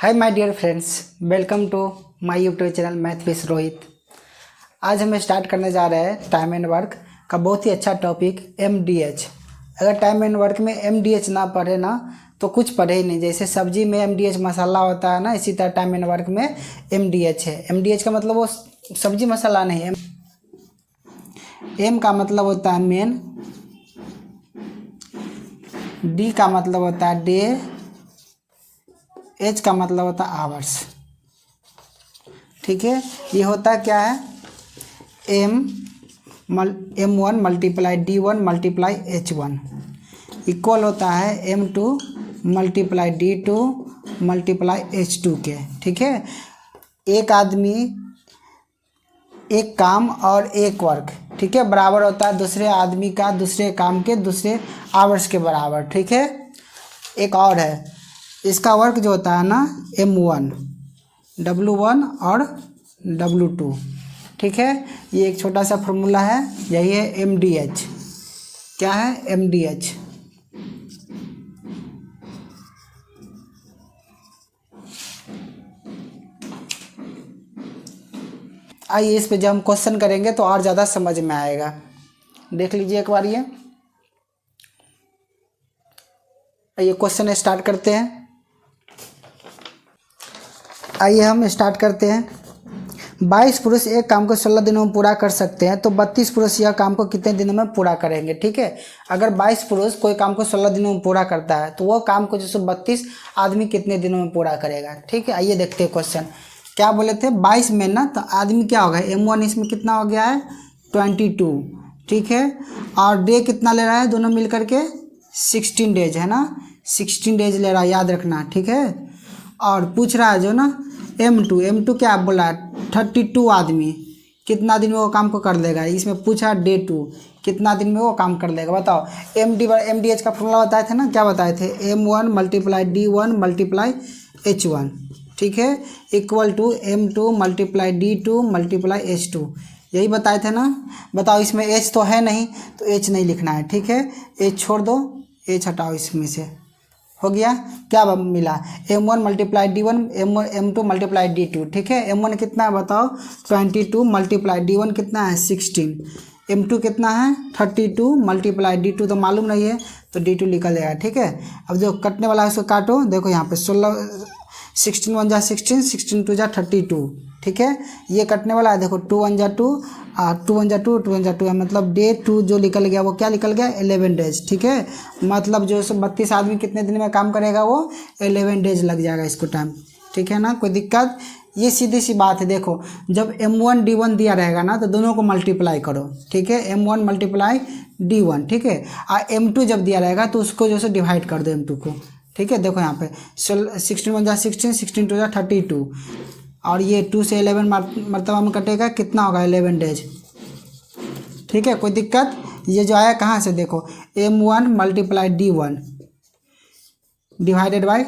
Hi my dear friends, welcome to my YouTube channel math with Rohit. आज हम start करने जा रहे हैं टाइम एंड वर्क का बहुत ही अच्छा टॉपिक MDH। अगर टाइम एंड वर्क में MDH ना पढ़े ना तो कुछ पढ़े ही नहीं। जैसे सब्जी में MDH मसाला होता है ना, इसी तरह टाइम एंड वर्क में MDH है। MDH का मतलब वो सब्जी मसाला नहीं है। M का मतलब होता है मेन, D का मतलब होता है डे, H का मतलब होता है आवर्स। ठीक है, ये होता क्या है M1 multiply D1 multiply H1 equal होता है M2 multiply D2 multiply H2 के। ठीक है, एक आदमी एक काम और एक वर्क, ठीक है, बराबर होता है दूसरे आदमी का दूसरे काम के दूसरे आवर्स के बराबर। ठीक है, एक और है, इसका वर्क जो होता है ना M1 W1 और W2। ठीक है, ये एक छोटा सा फॉर्मूला है, यही है MDH। क्या है MDH? आइए इस पे जब हम क्वेश्चन करेंगे तो और ज़्यादा समझ में आएगा। देख लीजिए एक बार ये। आइए क्वेश्चन स्टार्ट करते हैं। आइए हम स्टार्ट करते हैं। 22 पुरुष एक काम को 16 दिनों में पूरा कर सकते हैं, तो 32 पुरुष यह काम को कितने दिनों में पूरा करेंगे। ठीक है, अगर 22 पुरुष कोई काम को 16 दिनों में पूरा करता है तो वह काम को जैसे 32 आदमी कितने दिनों में पूरा करेगा। ठीक है, आइए देखते हैं क्वेश्चन क्या बोले थे। 22 में ना तो आदमी क्या होगा M1 इसमें कितना हो गया है 22। ठीक है, और डे कितना ले रहा है दोनों मिल करके 16 डेज है ना, 16 डेज ले रहा है, याद रखना। ठीक है, और पूछ रहा है जो ना M2 क्या बोला 32 आदमी कितना दिन में वो काम को कर लेगा। इसमें पूछा डे 2 कितना दिन में वो काम कर लेगा, बताओ। MDH का फॉर्मूला बताए थे ना, क्या बताए थे M1 multiply D1 multiply H1। ठीक है, equal to M2 multiply D2 multiply H2, यही बताए थे ना। बताओ, इसमें H तो है नहीं तो H नहीं लिखना है। ठीक है, H छोड़ दो, H हटाओ इसमें से। हो गया, क्या मिला M1 multiply D1 M2 multiply D2। ठीक है, M1 कितना है बताओ 22 मल्टीप्लाई D1 कितना है 16, M2 कितना है 32 मल्टीप्लाई D2 तो मालूम नहीं है तो D2 निकल जाएगा। ठीक है, अब जो कटने वाला है उसको काटो। देखो यहाँ पे 16 1 जा 16, 16 2 जा 32। ठीक है, ये कटने वाला है, देखो 2 1 जा 2 और 2 1 जा 2 2 1 जा 2 है, मतलब डे 2 जो निकल गया वो क्या निकल गया 11 डेज। ठीक है, मतलब जो 32 आदमी कितने दिन में काम करेगा वो 11 डेज लग जाएगा इसको टाइम। ठीक है ना, कोई दिक्कत? ये सीधी सी बात है। देखो, जब M1 D1 दिया रहेगा ना तो दोनों को मल्टीप्लाई करो। ठीक है, M1 मल्टीप्लाई D1। ठीक है, और M2 जब दिया रहेगा तो उसको जो है डिवाइड कर दो M2 को। ठीक है, देखो यहाँ पे 16 1 जा 16, 16 2 जा 32, और ये 2 से 11 मरतबा में कटेगा, कितना होगा 11 डेज। ठीक है, कोई दिक्कत? ये जो आया कहाँ से, देखो M1 multiply D1 divided by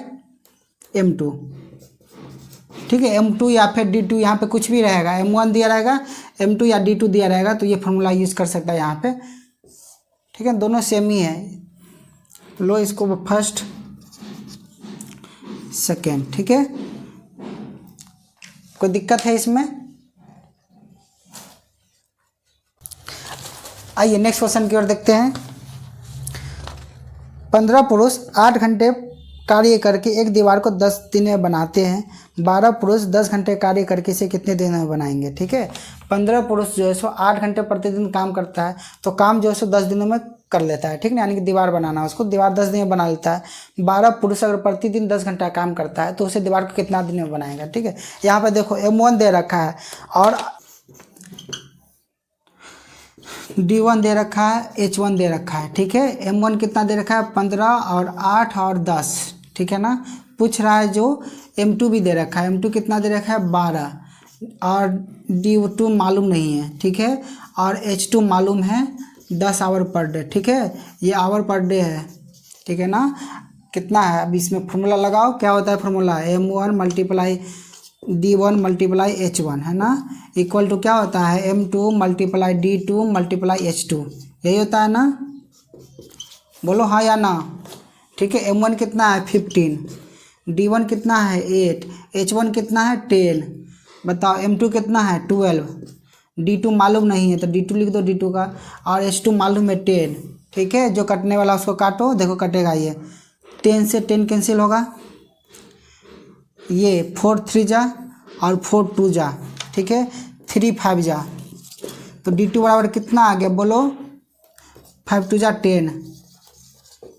M2। ठीक है, M2 या फिर D2, यहाँ पे कुछ भी रहेगा, M1 दिया रहेगा M2 या D2 दिया रहेगा तो ये फॉर्मूला यूज़ कर सकता है यहाँ पे। ठीक है, दोनों सेम ही है। लो इसको फर्स्ट सेकेंड। ठीक है, कोई दिक्कत है इसमें? आइए नेक्स्ट क्वेश्चन की ओर देखते हैं। 15 पुरुष 8 घंटे कार्य करके एक दीवार को 10 दिन में बनाते हैं। 12 पुरुष 10 घंटे कार्य करके इसे कितने दिन में बनाएंगे। ठीक है, 15 पुरुष जो है सो 8 घंटे प्रतिदिन काम करता है, तो काम जो है सो 10 दिनों में कर लेता है। ठीक है, यानी कि दीवार बनाना, उसको दीवार 10 दिन में बना लेता है। 12 पुरुष अगर प्रतिदिन 10 घंटा काम करता है तो उसे दीवार को कितना दिन में बनाएगा। ठीक है, यहाँ पे देखो M1 दे रखा है और D1 दे रखा है, H1 दे रखा है। ठीक है, M1 कितना दे रखा है 15 और 8 और 10। ठीक है ना, पूछ रहा है जो M2 भी दे रखा है, M2 कितना दे रखा है 12, और D2 मालूम नहीं है। ठीक है, और H2 मालूम है 10 आवर पर डे। ठीक है, ये आवर पर डे है। ठीक है ना, कितना है, अब इसमें फॉर्मूला लगाओ, क्या होता है formula M1 multiply D1 multiply H1 है ना, इक्वल टू क्या होता है M2 multiply D2 multiply H2, यही होता है ना, बोलो हाँ या ना। ठीक है, M1 कितना है 15, D1 कितना है 8, H1 कितना है 10, बताओ M2 कितना है 12, D2 मालूम नहीं है तो D2 लिख दो D2 का, और H2 मालूम है 10। ठीक है, जो कटने वाला उसको काटो, देखो कटेगा ये 10 से 10 कैंसिल होगा, ये 4 3 जा और 4 2 जा, ठीक है 3 5 जा, तो D2 बराबर कितना आ गया बोलो, 5 2 जा 10,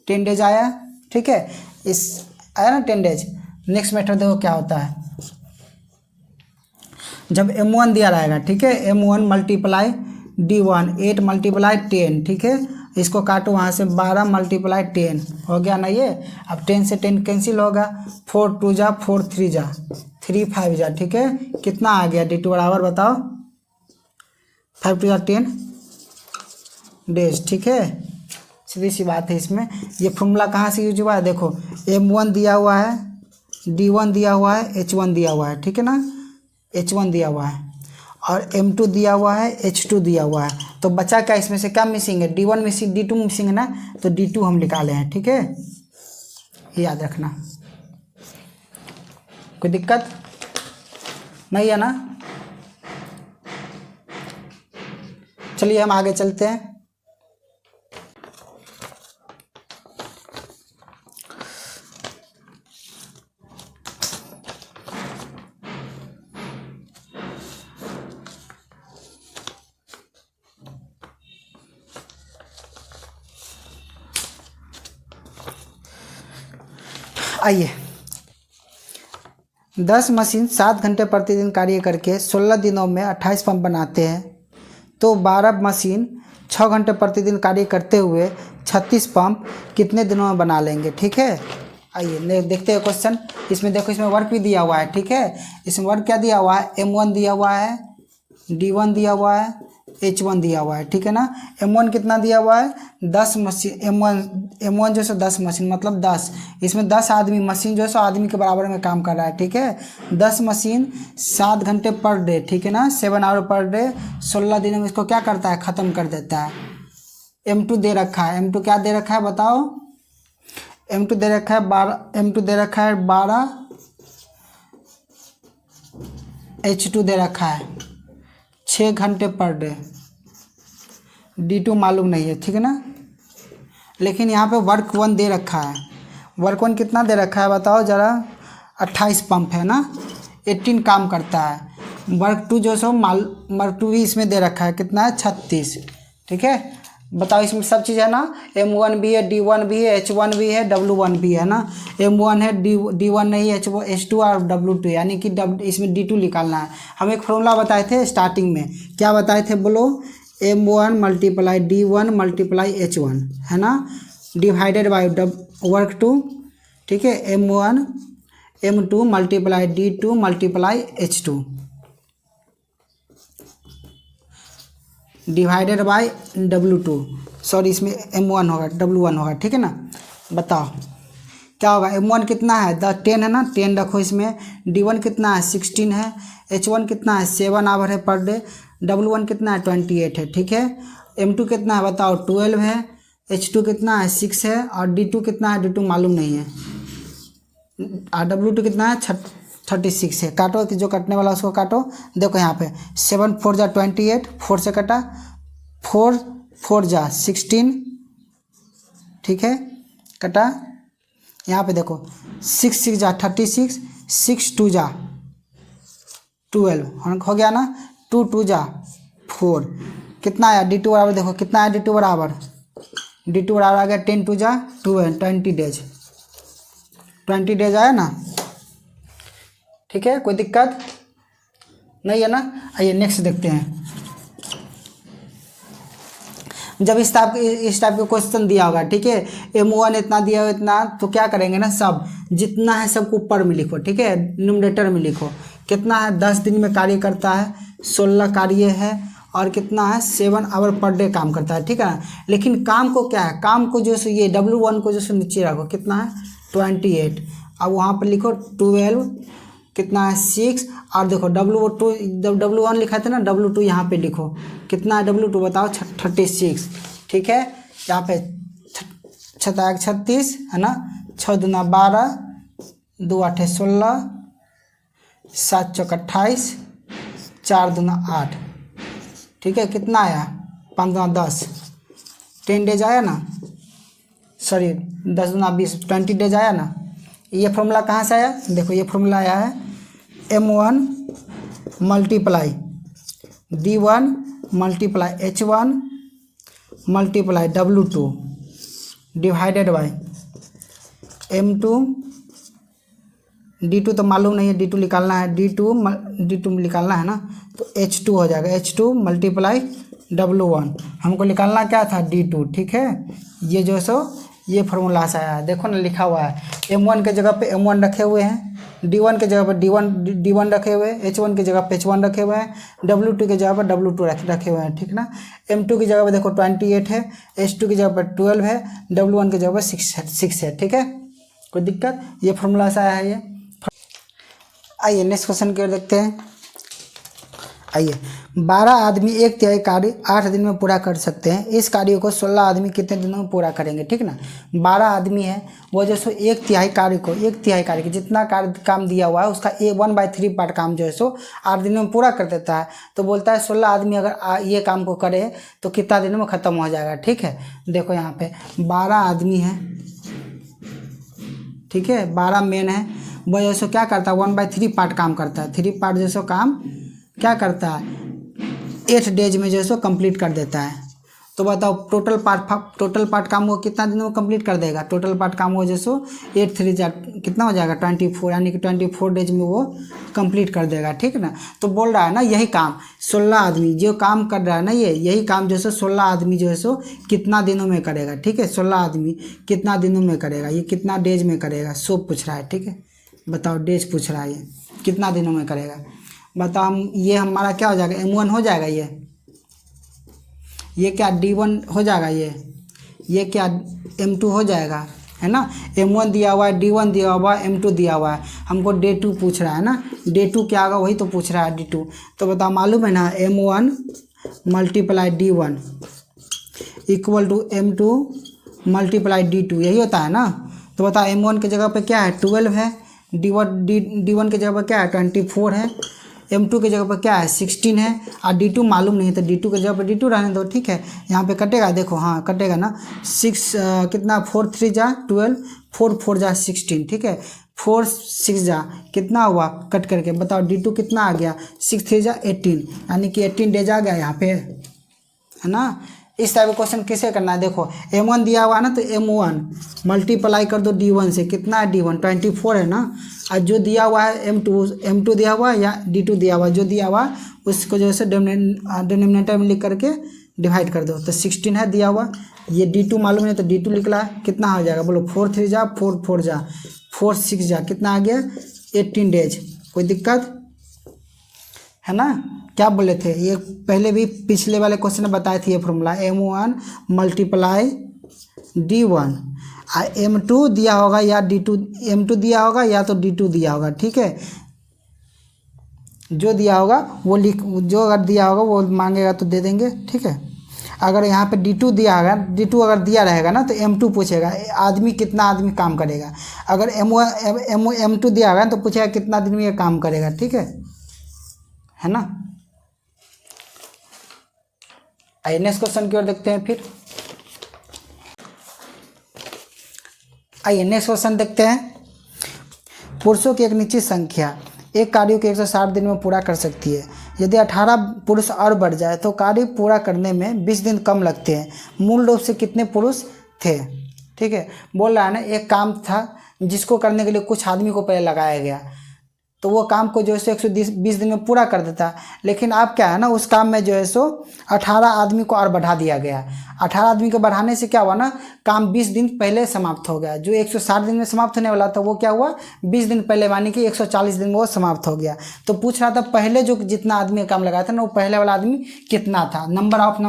10 डेज आया। ठीक है, इस आया ना 10 डेज। नेक्स्ट मेथड देखो क्या होता है, जब M1 दिया रहेगा, ठीक है M1 मल्टीप्लाई D1 8 मल्टीप्लाई 10, ठीक है इसको काटो वहाँ से 12 मल्टीप्लाई 10 हो गया ना ये। अब 10 से 10 कैंसिल होगा, 4 2 जा 4 3 जा 3 5 जा, ठीक है कितना आ गया D2 बराबर बताओ 5 2 जा 10 डेज। ठीक है, सीधी सी बात है। इसमें ये फॉर्मूला कहाँ से यूज हुआ है, देखो M1 दिया हुआ है, D1 दिया हुआ है, H1 दिया हुआ है, ठीक है ना H1 दिया हुआ है, और M2 दिया हुआ है, H2 दिया हुआ है, तो बचा क्या इसमें से क्या मिसिंग है, D1 मिसिंग, D2 मिसिंग है ना, तो D2 हम निकाले हैं। ठीक है, याद रखना, कोई दिक्कत नहीं है ना। चलिए हम आगे चलते हैं। आइए, 10 मशीन 7 घंटे प्रतिदिन कार्य करके 16 दिनों में 28 पंप बनाते हैं, तो 12 मशीन 6 घंटे प्रतिदिन कार्य करते हुए 36 पंप कितने दिनों में बना लेंगे। ठीक है, आइए देखते हैं क्वेश्चन। इसमें देखो, इसमें वर्क भी दिया हुआ है। ठीक है, इसमें वर्क क्या दिया हुआ है, M1 दिया हुआ है, D1 दिया हुआ है, H1 दिया हुआ है, ठीक है ना। M1 कितना दिया हुआ है 10 मशीन, M1 जो है 10 मशीन मतलब 10, इसमें 10 आदमी, मशीन जो है आदमी के बराबर में काम कर रहा है। ठीक है, 10 मशीन 7 घंटे पर डे, ठीक है ना 7 आवर पर डे, 16 दिनों में इसको क्या करता है, ख़त्म कर देता है। M2 दे रखा है, M2 क्या दे रखा है बताओ, M2 दे रखा है 12, M2 दे रखा है 12, H2 दे रखा है 6 घंटे पर डे, D2 मालूम नहीं है, ठीक है ना। लेकिन यहाँ पे वर्क 1 दे रखा है, वर्क 1 कितना दे रखा है बताओ ज़रा, 28 पंप है ना, 18 काम करता है। वर्क 2 जो सो वर्क 2 भी इसमें दे रखा है, कितना है 36। ठीक है, बताओ इसमें सब चीज़ है ना, M1 भी है, D1 भी है, H1 भी है, W1 भी है ना। M1 है, D1 नहीं है, H2 और W2, यानी कि इसमें D2 निकालना है। हम एक फॉर्मूला बताए थे स्टार्टिंग में, क्या बताए थे बोलो, M1 multiply D1 multiply H1 है ना, डिवाइडेड बाई वर्क 2, ठीक है M2 multiply D2 multiply H2 divided by W2, sorry इसमें M1 होगा, W1 होगा, ठीक है ना। बताओ क्या होगा, M1 कितना है 10 है ना, 10 रखो इसमें, D1 कितना है 16 है, H1 कितना है 7 आवर है पर डे, W1 कितना है 28 है। ठीक है, M2 कितना है बताओ 12 है, H2 कितना है 6 है, और D2 कितना है, D2 मालूम नहीं है, और W2 कितना है 36 है। काटो, जो कटने वाला उसको काटो, देखो यहाँ पे 7 4 जा 28, 4 से कटा, 4 4 जा 16, ठीक है कटा। यहाँ पे देखो 6 6 जा 36, 6 2 जा 12 हो गया ना, 2 2 जा 4, कितना आया D2 बराबर, देखो कितना आया D2 बराबर, D2 बराबर आ गया 10 2 जा 12, 20 डेज आया ना। ठीक है, कोई दिक्कत नहीं है ना। आइए नेक्स्ट देखते हैं। जब इस टाइप का क्वेश्चन दिया होगा, ठीक है M1 इतना दिया हो इतना, तो क्या करेंगे ना, सब जितना है सबको ऊपर में लिखो, ठीक है न्यूमरेटर में लिखो। कितना है 10 दिन में कार्य करता है, 16 कार्य है, और कितना है 7 आवर पर डे काम करता है, ठीक है ना। लेकिन काम को क्या है, काम को जो ये W1 को जो नीचे रखो, कितना है 28, अब वहाँ पर लिखो 12, कितना है 6, और देखो W1 लिखा था ना, W2 यहाँ पे लिखो, कितना है W2 बताओ 36, ठीक है। यहाँ पे 36 है ना, 6 दूना 12, 2 8 16, 7 चौक 28, 4 दूना 8, ठीक है। कितना आया? 5 दूना 10, 10 डेज आया ना, सॉरी 10 दूना 20, 20 डेज आया ना। ये फॉर्मूला कहाँ से आया? देखो ये फॉर्मूला आया है M1 multiply D1 multiply H1 multiply W2 divided by M2, D2 तो मालूम नहीं है, D2 निकालना है, D2 निकालना है ना, तो H2 हो जाएगा, H2 मल्टीप्लाई W1, हमको निकालना क्या था? D2, ठीक है। ये जो सो ये फार्मूला से आया है, देखो ना लिखा हुआ है, M1 के जगह पे M1 रखे हुए हैं, D1 के जगह पर D1 रखे हुए हैं, H1 की जगह पे H1 रखे हुए हैं, W2 की जगह पर W2 रखे हुए हैं, ठीक ना। M2 की जगह पर देखो 28 है, H2 की जगह पर 12 है, W1 की जगह पर 6 है, ठीक है। कोई दिक्कत? ये फार्मूला से आया है ये। आइए नेक्स्ट क्वेश्चन की ओर देखते हैं। आइए 12 आदमी 1/3 कार्य 8 दिन में पूरा कर सकते हैं, इस कार्य को 16 आदमी कितने दिनों में पूरा करेंगे, ठीक ना। 12 आदमी है, वो जो सो 1/3 कार्य को जितना काम दिया हुआ है उसका 1/3 पार्ट काम जो है सो 8 दिनों में पूरा कर देता है। तो बोलता है 16 आदमी अगर ये काम को करे तो कितना दिनों में ख़त्म हो जाएगा, ठीक है। देखो यहाँ पे 12 आदमी है, ठीक है, 12 मेन है, वो जैसे क्या करता है 1/3 पार्ट काम करता है, 3 पार्ट जैसे काम क्या करता है 8 डेज में जो है सो कंप्लीट कर देता है। तो बताओ टोटल पार्ट काम वो कितना दिनों में कंप्लीट कर देगा? टोटल पार्ट काम वो जो सो 8 3 कितना हो जाएगा 24, यानी कि 24 डेज में वो कंप्लीट कर देगा, ठीक ना। तो बोल रहा है ना यही काम 16 आदमी जो काम कर रहा है ना, यही काम जो है सो 16 आदमी जो है सो कितना दिनों में करेगा, ठीक है। 16 आदमी कितना दिनों में करेगा, ये कितना डेज में करेगा, सो पूछ रहा है, ठीक है। बताओ डेज पूछ रहा है, ये कितना दिनों में करेगा। बताओ हम ये हमारा क्या हो जाएगा M1 हो जाएगा, ये क्या D1 हो जाएगा, ये क्या M2 हो जाएगा, है ना। M1 दिया हुआ है, D1 दिया हुआ है, M2 दिया हुआ है, हमको D2 पूछ रहा है ना, D2 क्या होगा वही तो पूछ रहा है D2। तो बताओ मालूम है ना M1 multiply D1 equal to M2 multiply D2, यही होता है ना। तो बताओ M1 की जगह पे क्या है 12 है, D1 की जगह पर क्या है 24 है, M2 की जगह पर क्या है 16 है, और D2 मालूम नहीं है तो D2 की जगह पर D2 रहने दो, ठीक है। यहाँ पे कटेगा, देखो हाँ कटेगा ना, 6 कितना 4 3 जा 12, 4 4 जा 16, ठीक है। 4 6 जा कितना हुआ कट करके, बताओ D2 कितना आ गया 6 3 जा 18, यानी कि 18 डेज आ गया यहाँ पे, है ना। इस टाइप का क्वेश्चन कैसे करना है, देखो M1 दिया हुआ है ना, तो M1 मल्टीप्लाई कर दो D1 से, कितना है D1 24 है ना, और जो दिया हुआ है M2 दिया हुआ है या D2 दिया हुआ है, जो दिया हुआ है उसको जो है डिनोमिनेटर में लिख करके डिवाइड कर दो, तो 16 है दिया हुआ, ये D2 मालूम है तो D2 निकला है, कितना हो जाएगा बोलो 4 3 जा 4 4 जा 4 6 जा, कितना आ गया 18 डेज। कोई दिक्कत है ना। क्या बोले थे ये पहले भी पिछले वाले क्वेश्चन में बताए थे, ये formula M1 multiply D1 M2 दिया होगा या D2, M2 दिया होगा या तो D2 दिया होगा, ठीक है। जो दिया होगा वो जो अगर दिया होगा वो मांगेगा तो दे देंगे, ठीक है। अगर यहाँ पे D2 दिया होगा, D2 अगर दिया रहेगा ना तो M2 पूछेगा आदमी कितना आदमी काम करेगा, अगर M2 दिया होगा तो पूछेगा कितना दिन में ये काम करेगा, ठीक है ना। आइए नेक्स्ट क्वेश्चन की ओर देखते हैं फिर। आइए नेक्स्ट क्वेश्चन देखते हैं। पुरुषों की एक निश्चित संख्या एक कार्य को 160 दिन में पूरा कर सकती है, यदि 18 पुरुष और बढ़ जाए तो कार्य पूरा करने में 20 दिन कम लगते हैं, मूल रूप से कितने पुरुष थे, ठीक है। बोल रहा है ना एक काम था जिसको करने के लिए कुछ आदमी को पहले लगाया गया, तो वो काम को जो है सो 120 दिन में पूरा कर देता, लेकिन अब क्या है ना उस काम में जो है सो 18 आदमी को और बढ़ा दिया गया। 18 आदमी को बढ़ाने से क्या हुआ ना काम 20 दिन पहले समाप्त हो गया, जो 160 दिन में समाप्त होने वाला था वो क्या हुआ 20 दिन पहले, यानी कि 140 दिन में वो समाप्त हो गया। तो पूछ रहा था पहले जो जितना आदमी काम लगाया था ना वो पहले वाला आदमी कितना था, नंबर ऑफ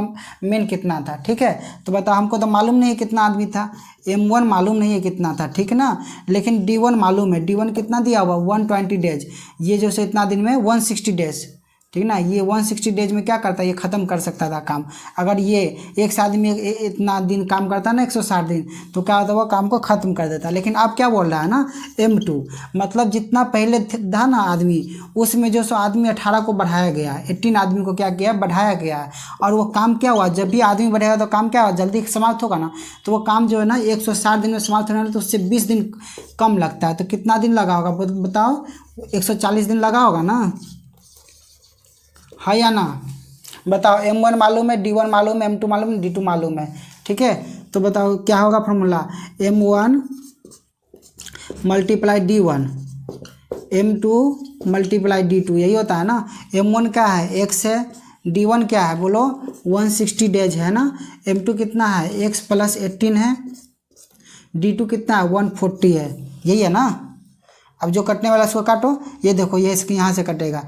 मेन कितना था, ठीक है। तो बताओ हमको तो मालूम नहीं है कितना आदमी था, M1 मालूम नहीं है कितना था, ठीक है ना, लेकिन D1 मालूम है, D1 कितना दिया हुआ 120 डेज, ये जो से इतना दिन में 160 डेज, ठीक ना। ये 160 डेज में क्या करता है, ये ख़त्म कर सकता था काम। अगर ये एक से आदमी इतना दिन काम करता ना 160 दिन, तो क्या होता है, वो काम को ख़त्म कर देता। लेकिन आप क्या बोल रहा है ना, M2 मतलब जितना पहले था ना आदमी, उसमें जो सो आदमी 18 को बढ़ाया गया, 18 आदमी को क्या किया, बढ़ाया गया है। और वो काम क्या हुआ, जब भी आदमी बढ़ेगा तो काम क्या हुआ, जल्दी समाप्त होगा ना। तो वो काम जो है ना 160 दिन में समाप्त होना है, तो उससे 20 दिन कम लगता है। तो कितना दिन लगा होगा बताओ, 140 दिन लगा होगा ना, है या ना। बताओ M1 मालूम है, D1 मालूम है, M2 मालूम है, D2 मालूम है। ठीक है, तो बताओ क्या होगा formula, M1 multiply D1, M2 multiply D2, यही होता है ना। M1 क्या है, X है, D1 क्या है बोलो, 160 डेज है ना। M2 कितना है, X + 18 है, D2 कितना है, 140 है, यही है ना। अब जो कटने वाला उसको काटो, ये देखो ये इसके यहाँ से कटेगा,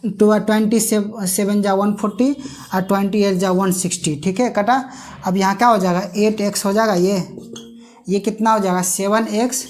27 जा 140 और 28 जा 160, ठीक है कटा। अब यहाँ क्या हो जाएगा, 8x हो जाएगा, ये कितना हो जाएगा, 7x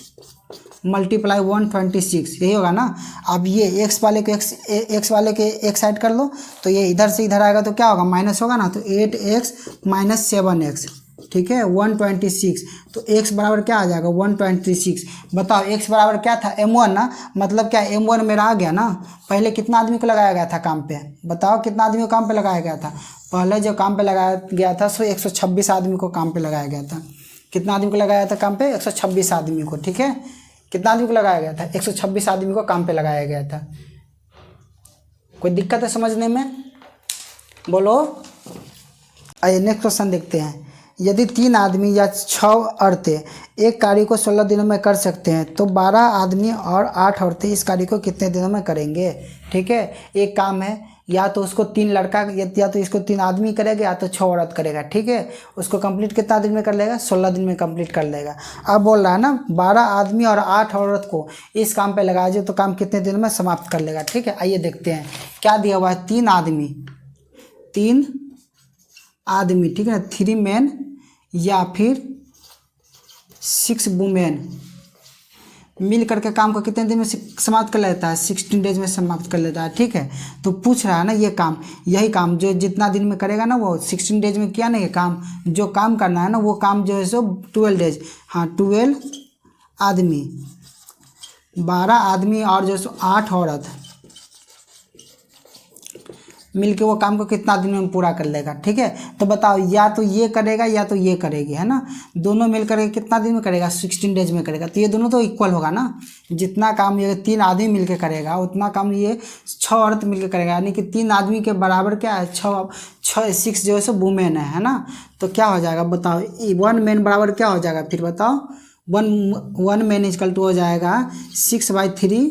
मल्टीप्लाई 126, यही होगा ना। अब ये x वाले के एक साइड कर लो, तो ये इधर से इधर आएगा तो क्या होगा, माइनस होगा ना। तो 8x - 7x, ठीक है, 126। तो x बराबर क्या आ जाएगा, 126। बताओ x बराबर क्या था, M1 ना, मतलब क्या M1 मेरा आ गया ना। पहले कितना आदमी को लगाया गया था काम पे, बताओ कितना आदमी को काम पे लगाया गया था। पहले जो काम पे लगाया गया था सो 126 आदमी को काम पे लगाया गया था। कितना आदमी को लगाया था काम पे, 126 आदमी को, ठीक है। कितना आदमी को लगाया गया था, 126 आदमी को काम पे लगाया गया था। कोई दिक्कत है समझने में, बोलो। आइए नेक्स्ट क्वेश्चन देखते हैं। यदि 3 आदमी या 6 औरतें एक कार्य को 16 दिनों में कर सकते हैं, तो 12 आदमी और 8 औरतें इस कार्य को कितने दिनों में करेंगे। ठीक है, एक काम है, या तो उसको 3 लड़का या तो इसको 3 आदमी करेगा, या तो 6 औरत करेगा। ठीक है, उसको कंप्लीट कितना दिन में कर लेगा, 16 दिन में कंप्लीट कर लेगा। अब बोल रहा है ना 12 आदमी और 8 औरत को इस काम पे लगा दो तो काम कितने दिन में समाप्त कर लेगा। ठीक है, आइए देखते हैं क्या दिया हुआ है। 3 आदमी, ठीक है ना, 3 मैन या फिर 6 वुमेन मिल करके काम को कितने दिन में समाप्त कर लेता है, 16 डेज में समाप्त कर लेता है। ठीक है, तो पूछ रहा है ना ये काम, यही काम जो जितना दिन में करेगा ना वो 16 डेज में किया नहीं है काम, जो काम करना है ना वो काम जो है सो 12 डेज। हाँ, 12 आदमी, 12 आदमी और जो सो 8 औरत मिलके वो काम को कितना दिन में पूरा कर लेगा। ठीक है, तो बताओ या तो ये करेगा या तो ये करेगी, है ना। दोनों मिल करके कितना दिन में करेगा, 16 डेज में करेगा। तो ये दोनों तो इक्वल होगा ना, जितना काम ये 3 आदमी मिलके करेगा उतना काम ये 6 औरत मिलके करेगा। यानी कि 3 आदमी के बराबर क्या है, 6 जो है सो वुमेन है ना। तो क्या हो जाएगा बताओ, 1 मैन बराबर क्या हो जाएगा, फिर बताओ 1 मैन = हो जाएगा 6/3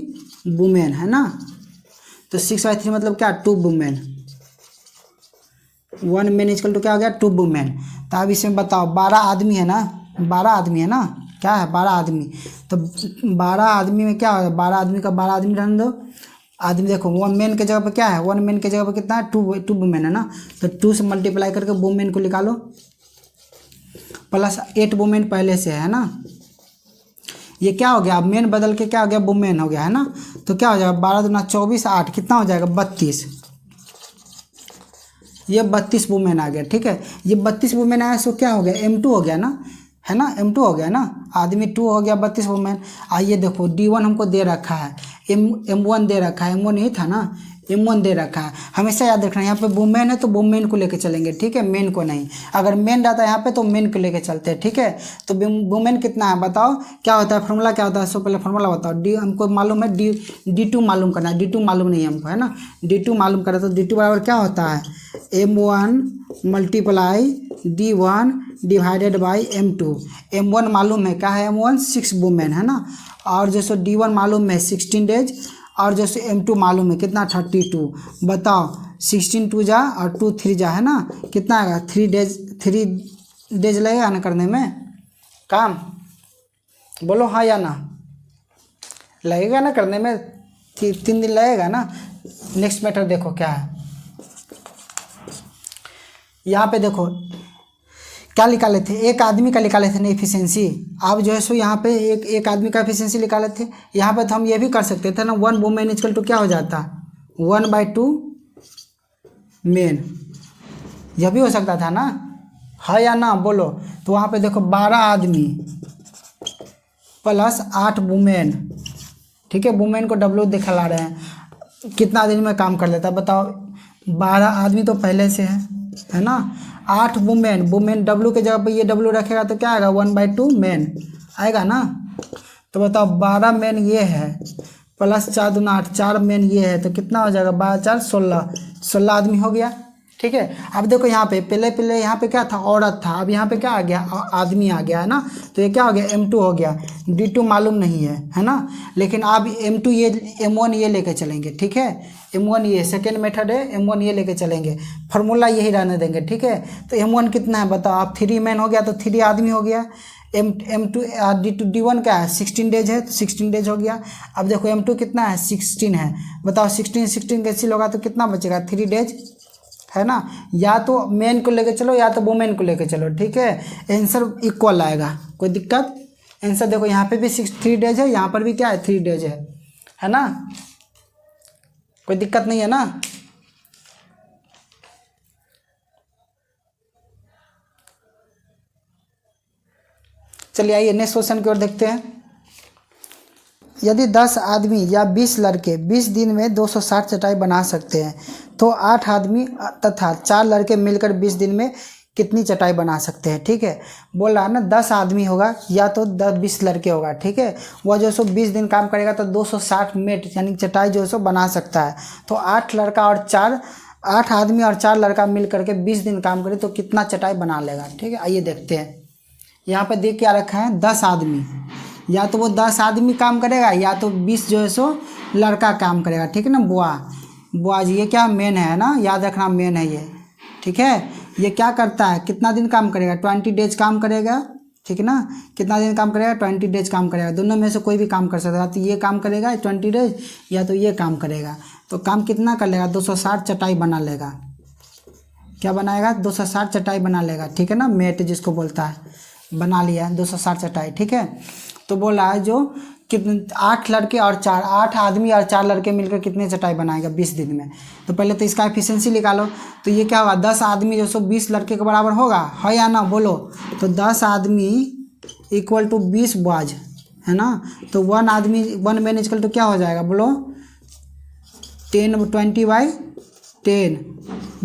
वुमेन, है ना। तो 6/3 मतलब क्या, 2 वुमेन। 1 मैन = क्या हो गया, 2 वुमेन। तो अब इसमें बताओ 12 आदमी है ना, 12 आदमी है ना, क्या है 12 आदमी। तो 12 आदमी में क्या है, 12 आदमी का 12 आदमी रहने दो। आदमी देखो 1 मैन के जगह पे क्या है, 1 मैन के जगह पे कितना है, 2 वुमेन है ना। तो 2 से मल्टीप्लाई करके वुमेन को निकालो, प्लस 8 वुमेन पहले से है ना। ये क्या हो गया, अब मेन बदल के क्या हो गया, वुमेन हो गया, है ना। तो क्या हो जाएगा, 12 दूना 24, 8 कितना हो जाएगा, 32। ये 32 वुमेन आ गया। ठीक है, ये 32 वुमेन आया सो क्या हो गया, M2 हो गया ना, है ना, M2 हो गया ना। आदमी 2 हो गया, 32 वुमेन। आइए देखो D1 हमको दे रखा है, M1 दे रखा है, M1 नहीं था ना, M1 दे रखा है। हमेशा याद रखना, यहाँ पे वुमेन है तो वुमेन को लेके चलेंगे, ठीक है, मेन को नहीं। अगर मेन रहता है यहाँ पे तो मेन को लेके चलते हैं। ठीक है, तो वुमेन कितना है बताओ, क्या होता है फॉर्मूला, क्या होता है। सबसे पहले फॉर्मूला बताओ, डी हमको मालूम है, D2 मालूम करना है, D2 मालूम नहीं है हमको, है ना। D2 मालूम करा तो D2 बराबर क्या होता है, M1 multiply D1 divided by M2। M1 मालूम है क्या है, M1 6 वुमेन, है ना। और जैसे D1 मालूम है 16 डेज, और जैसे M2 मालूम है कितना, 32। बताओ 16 2 जा और 2 3 जा, है ना, कितना आएगा, 3 डेज लगेगा ना करने में काम, बोलो हाँ या ना, लगेगा ना करने में, 3 दिन लगेगा ना। नेक्स्ट मैटर देखो क्या है, यहाँ पे देखो क्या निकाले थे, एक आदमी का निकाले थे ना एफिशिएंसी। आप जो है सो यहाँ पे एक आदमी का एफिशिएंसी निकाले थे। यहाँ पे तो हम ये भी कर सकते थे ना, 1 वुमेन = क्या हो जाता, 1/2 मेन, यह भी हो सकता था ना, है या ना बोलो। तो वहाँ पे देखो 12 आदमी प्लस 8 वुमेन, ठीक है, वुमेन को W दिखला रहे हैं, कितना दिन में काम कर लेता है बताओ। 12 आदमी तो पहले से है ना, 8 वुमेन, वुमेन W के जगह पे ये W रखेगा तो क्या आएगा 1/2 मेन आएगा ना। तो बताओ 12 मेन ये है प्लस 4 दूना 8, 4 मेन ये है, तो कितना हो जाएगा 12 4 16, 16 आदमी हो गया, ठीक है। अब देखो यहाँ पे पहले यहाँ पे क्या था, औरत था, अब यहाँ पे क्या आ गया, आदमी आ गया है ना, तो ये क्या हो गया M2 हो गया। D2 मालूम नहीं है ना, लेकिन आप M2 ये M1 ये लेके चलेंगे, ठीक है, M1 ये सेकेंड मेथड है, M1 ये लेके चलेंगे, फार्मूला यही रहने देंगे, ठीक है। तो M1 कितना है बताओ, आप 3 मैन हो गया तो 3 आदमी हो गया। M2 D1 क्या है 16 डेज है, तो 16 डेज हो गया। अब देखो M2 कितना है 16 है, बताओ 16 कैंसिल होगा तो कितना बचेगा 3 डेज है ना। या तो मेन को लेके चलो या तो वुमेन को लेके चलो, ठीक है, आंसर इक्वल आएगा, कोई दिक्कत। आंसर देखो यहाँ पे भी 3 डेज है, यहाँ पर भी क्या है 3 डेज है ना, कोई दिक्कत नहीं है ना। चलिए आइए नेक्स्ट क्वेश्चन की ओर देखते हैं। यदि 10 आदमी या 20 लड़के 20 दिन में 260 चटाई बना सकते हैं तो 8 आदमी तथा 4 लड़के मिलकर 20 दिन में कितनी चटाई बना सकते हैं, ठीक है। बोल रहा है ना 10 आदमी होगा या तो 20 लड़के होगा, ठीक है, वह जो सो 20 दिन काम करेगा तो 260 मेट यानी चटाई जो सो बना सकता है। तो 8 आदमी और 4 लड़का मिल करके 20 दिन काम करे तो कितना चटाई बना लेगा, ठीक है। आइए देखते हैं, यहाँ पे देख क्या रखा है 10 आदमी, या तो वो 10 आदमी काम करेगा या तो 20 जो है सो लड़का काम करेगा, ठीक है ना। बुआ जी ये क्या मेन है ना, याद रखना मेन है ये, ठीक है। ये क्या करता है कितना दिन काम करेगा 20 डेज काम करेगा, ठीक है ना। कितना दिन काम करेगा 20 डेज काम करेगा, दोनों में से कोई भी काम कर सकता है, तो ये काम करेगा 20 डेज या तो ये काम करेगा। तो काम कितना कर लेगा 260 चटाई बना लेगा, क्या बनाएगा 260 चटाई बना लेगा, ठीक है ना, मेट जिसको बोलता है, बना लिया 260 चटाई, ठीक है। तो बोला है जो कितने 8 लड़के और 8 आदमी और 4 लड़के मिलकर कितने चटाई बनाएगा 20 दिन में। तो पहले तो इसका एफिशिएंसी निकालो, तो ये क्या होगा 10 आदमी जो सो 20 लड़के के बराबर होगा, है या ना बोलो। तो 10 आदमी इक्वल टू 20 बॉयज है ना, तो 1 मैन इक्वल टू क्या हो जाएगा बोलो 20/10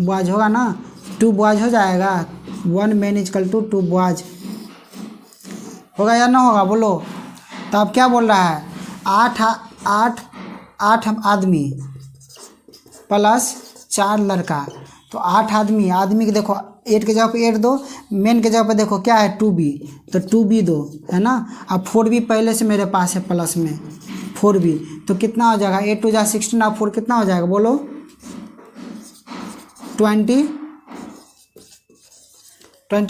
बॉयज होगा ना, 2 बॉयज हो जाएगा, 1 मैन इक्वल टू 2 बॉयज होगा या ना होगा बोलो। तो अब क्या बोल रहा है 8 आदमी प्लस 4 लड़का, तो 8 आदमी के देखो 8 के जगह पे 8 दो, मेन के जगह पे देखो क्या है 2b, तो 2b दो है ना। अब 4b पहले से मेरे पास है प्लस में 4b, तो कितना हो जाएगा 8 2 जा 16 और 4 कितना हो जाएगा बोलो 20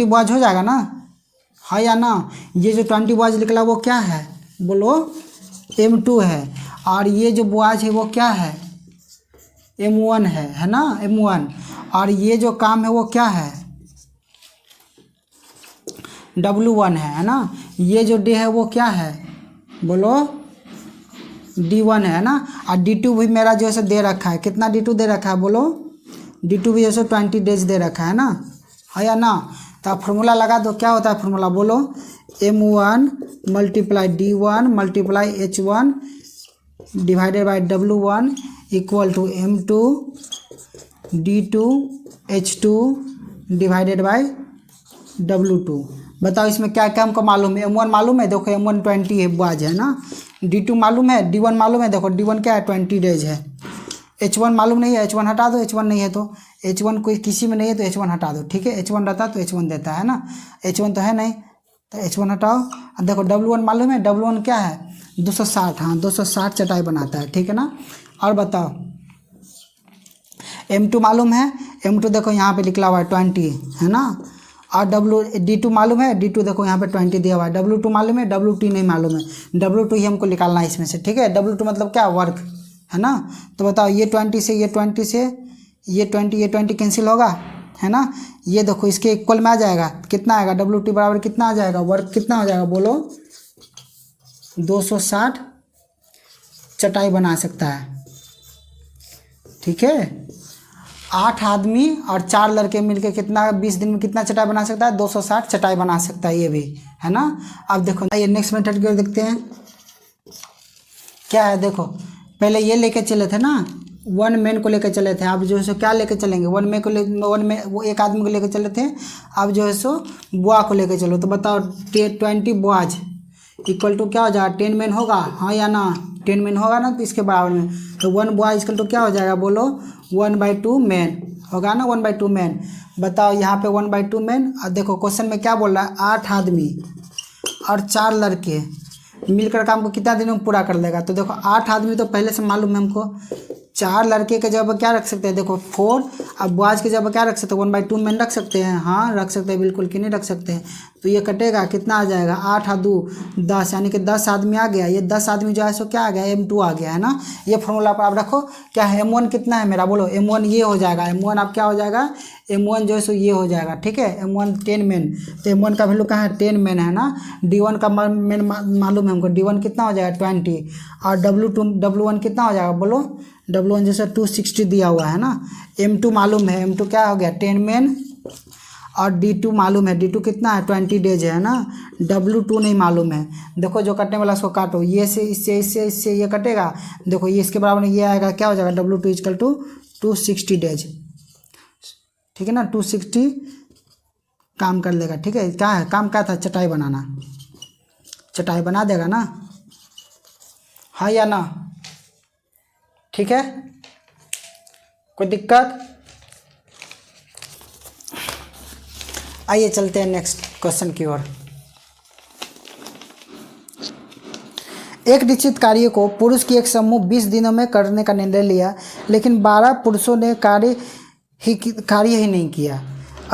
बॉयज हो जाएगा ना, है या ना। ये जो 20 बॉयज निकला वो क्या है बोलो M2 है, और ये जो बॉयज है वो क्या है M1 है ना M1, और ये जो काम है वो क्या है W1 है ना। ये जो D है वो क्या है बोलो D1 है ना, और D2 भी मेरा जो है दे रखा है, कितना D2 दे रखा है बोलो D2 भी जैसे 20 डेज दे रखा है ना, है या ना। तो आप फार्मूला लगा दो, क्या होता है फार्मूला बोलो M1 multiply D1 multiply H1 divided by W1 equal to M2 D2 H2 divided by W2। बताओ इसमें क्या क्या हमको मालूम है, M1 मालूम है, देखो M1 20 है बॉयज है ना, D2 मालूम है, D1 मालूम है, देखो D1 क्या है 20 डेज है, H1 मालूम नहीं है, H1 हटा दो, H1 नहीं है तो H1 कोई किसी में नहीं है तो H1 हटा दो, ठीक है। H1 रहता तो H1 देता है ना, H1 तो है नहीं तो H1 हटाओ। अब देखो W1 मालूम है, W1 क्या है 260, हाँ 260 चटाई बनाता है, ठीक है ना। और बताओ M2 मालूम है, M2 देखो यहाँ पे लिखला हुआ है 20 है ना, और D2 मालूम है, D2 देखो यहाँ पे 20 दिया हुआ है, W2 मालूम है, W2 नहीं मालूम है, W2 ही हमको निकालना है इसमें से, ठीक है। W2 मतलब क्या वर्क है ना। तो बताओ ये 20 से ये 20 से ये 20 कैंसिल होगा है ना, ये देखो इसके इक्वल में आ जाएगा, कितना आएगा W2 बराबर कितना आ जाएगा वर्क कितना हो जाएगा बोलो 260 चटाई बना सकता है, ठीक है। 8 आदमी और 4 लड़के मिलके कितना 20 दिन में कितना चटाई बना सकता है? 260 चटाई बना सकता है, ये भी है ना। अब देखो ये नेक्स्ट मेथड की ओर देखते हैं क्या है। देखो पहले ये लेके चले थे ना, 1 मैन को लेकर चले थे। अब जो है सो क्या लेके चलेंगे? 1 मैन को वो एक आदमी को लेकर चले थे। अब जो है सो बुआ को लेकर चलो, तो बताओ 20 बुआज इक्वल टू क्या हो जाएगा? 10 मैन होगा, हाँ या ना? 10 मैन होगा ना, तो इसके बराबर में तो 1 बुआ इक्वल टू क्या हो जाएगा? बोलो 1/2 मैन होगा ना, 1/2 मैन। बताओ यहाँ पे 1/2 मैन। और देखो क्वेश्चन में क्या बोल रहा है? 8 आदमी और 4 लड़के मिलकर काम को कितना दिन में पूरा कर लेगा? तो देखो 8 आदमी तो पहले से मालूम है हमको। 4 लड़के के जगह क्या रख सकते हैं? देखो 4। अब बॉयज के जगह क्या रख सकते हैं? 1/2 मैन रख सकते हैं, हाँ रख सकते हैं बिल्कुल, क्यों नहीं रख सकते हैं। तो ये कटेगा, कितना आ जाएगा? 8 और 2 10, यानी कि 10 आदमी आ गया। ये 10 आदमी जो है सो क्या आ गया? M2 आ गया है ना। ये फॉर्मूला पर आप रखो। क्या है M1 कितना है मेरा? बोलो M1 ये हो जाएगा। M1 आप क्या हो जाएगा? M1 जो है सो ये हो जाएगा, ठीक है। M1 10 मैन, तो M1 का वैल्यू कहाँ है? 10 मैन है ना। D1 का मैन मालूम है हमको, D1 कितना हो जाएगा? 20। और W1 कितना हो जाएगा? बोलो W1 जैसे 260 दिया हुआ है ना। M2 मालूम है, M2 क्या हो गया? 10 मैन। और D2 मालूम है, D2 कितना है? 20 डेज है ना। W2 नहीं मालूम है। देखो जो कटने वाला उसको काटो, ये से इससे इससे इससे ये कटेगा। देखो ये इसके बराबर में ये आएगा, क्या हो जाएगा? W2 इक्वल टू 260 डेज, ठीक है ना। 260 काम कर लेगा, ठीक है। क्या है काम? क्या था? चटाई बनाना। चटाई बना देगा ना, हाँ या ना? ठीक है, कोई दिक्कत? आइए चलते हैं नेक्स्ट क्वेश्चन की ओर। एक निश्चित कार्य को पुरुष की एक समूह 20 दिनों में करने का निर्णय लिया, लेकिन 12 पुरुषों ने कार्य ही नहीं किया,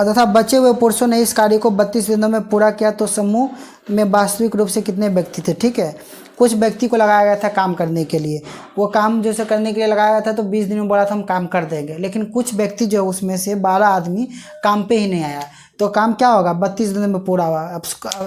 तथा बचे हुए पुरुषों ने इस कार्य को 32 दिनों में पूरा किया। तो समूह में वास्तविक रूप से कितने व्यक्ति थे? ठीक है, कुछ व्यक्ति को लगाया गया था काम करने के लिए। वो काम जैसे करने के लिए लगाया गया था तो 20 दिन में बोला था हम काम कर देंगे, लेकिन कुछ व्यक्ति जो उसमें से 12 आदमी काम पे ही नहीं आया। तो काम क्या होगा? 32 दिन में पूरा हुआ। अब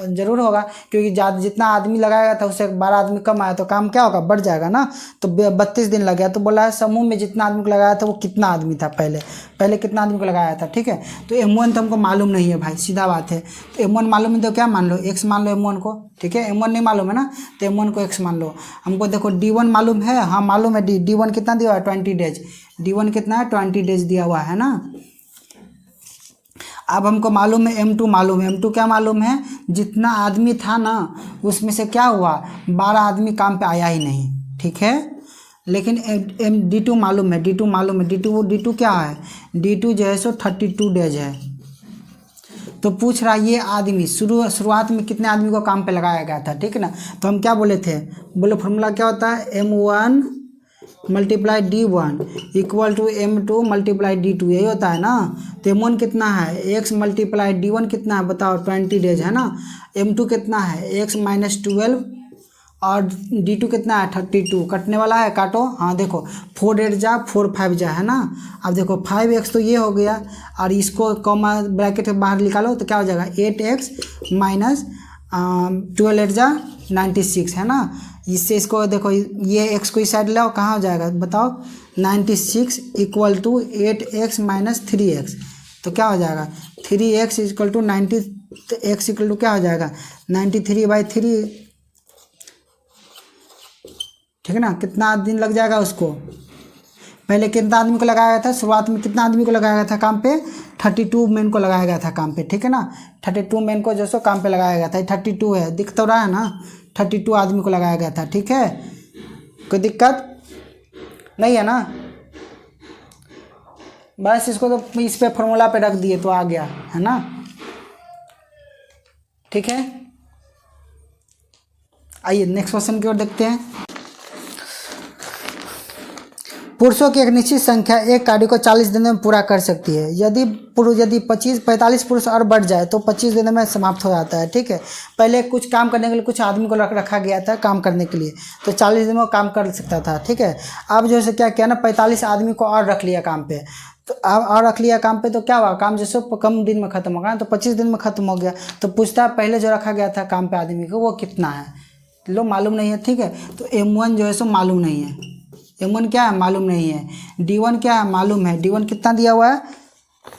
जरूर होगा, क्योंकि जितना आदमी लगाया गया था उससे 12 आदमी कम आया, तो काम क्या होगा? बढ़ जाएगा ना। तो 32 दिन लग गया। तो बोला है समूह में जितना आदमी को लगाया था वो कितना आदमी था? पहले कितना आदमी को लगाया था? ठीक है, तो M1 तो हमको मालूम नहीं है भाई, सीधा बात है। तो M1 मालूम है तो क्या मान लो? X मान लो M1 को, ठीक है। M1 नहीं मालूम है ना, तो M1 को X मान लो। हमको देखो D1 मालूम है, हाँ मालूम है। D1 कितना दिया हुआ है? 20 डेज। D1 कितना है? 20 डेज दिया हुआ है ना। अब हमको मालूम है M2 मालूम है। M2 क्या मालूम है? जितना आदमी था ना उसमें से क्या हुआ? 12 आदमी काम पे आया ही नहीं, ठीक है। लेकिन D2 मालूम है, D2 मालूम है। D2 क्या है? D2 जो है सो 32 डेज है। तो पूछ रहा ये आदमी शुरुआत में कितने आदमी को काम पे लगाया गया था, ठीक है ना। तो हम क्या बोले थे? बोले फॉर्मूला क्या होता है? M1 multiply D1 equal to M2 multiply D2, यही होता है ना। तो M1 कितना है? X मल्टीप्लाई D1 कितना है? बताओ 20 डेज है ना। M2 कितना है? X माइनस 12 और D2 कितना है? 32। कटने वाला है, काटो। हाँ देखो 4 8 जा 4 5 जा है ना। अब देखो 5x तो ये हो गया, और इसको कॉमा ब्रैकेट के बाहर निकालो तो क्या हो जाएगा? 8x माइनस 12 8 जा 96 है ना। इससे इसको देखो, ये x को इस साइड लाओ, कहाँ हो जाएगा बताओ? 96 equal to 8x minus 3x। तो क्या हो जाएगा? 3x equal to 90, x equal to क्या हो जाएगा? 93/3, ठीक है ना। कितना दिन लग जाएगा उसको? पहले कितना आदमी को लगाया गया था? शुरुआत में कितना आदमी को लगाया गया था काम पे? 32 मैन को लगाया गया था काम पे, ठीक है ना। 32 मैन को जो सो काम पे लगाया गया था। 32 है, दिख तो रहा है ना। 32 आदमी को लगाया गया था, ठीक है। कोई दिक्कत नहीं है ना। बस इसको तो इस पे फॉर्मूला पे रख दिए तो आ गया है ना, ठीक है। आइए नेक्स्ट क्वेश्चन की ओर देखते हैं। पुरुषों की एक निश्चित संख्या एक कार्य को 40 दिनों में पूरा कर सकती है। यदि 45 पुरुष और बढ़ जाए तो 25 दिनों में समाप्त हो जाता है, ठीक है। पहले कुछ काम करने के लिए कुछ आदमी को रखा गया था काम करने के लिए, तो 40 दिन में काम कर सकता था, ठीक है। अब जो है क्या किया ना, 45 आदमी को और रख लिया काम पे। तो अब और रख लिया काम पे तो क्या हुआ? काम जैसे कम दिन में खत्म होगा, तो 25 दिन में खत्म हो गया। तो पूछता है पहले जो रखा गया था काम पे आदमी को वो कितना है? लो मालूम नहीं है, ठीक है। तो M1 जो है सो मालूम नहीं है, M1 क्या है मालूम नहीं है, D1 क्या है मालूम है, D1 कितना दिया हुआ है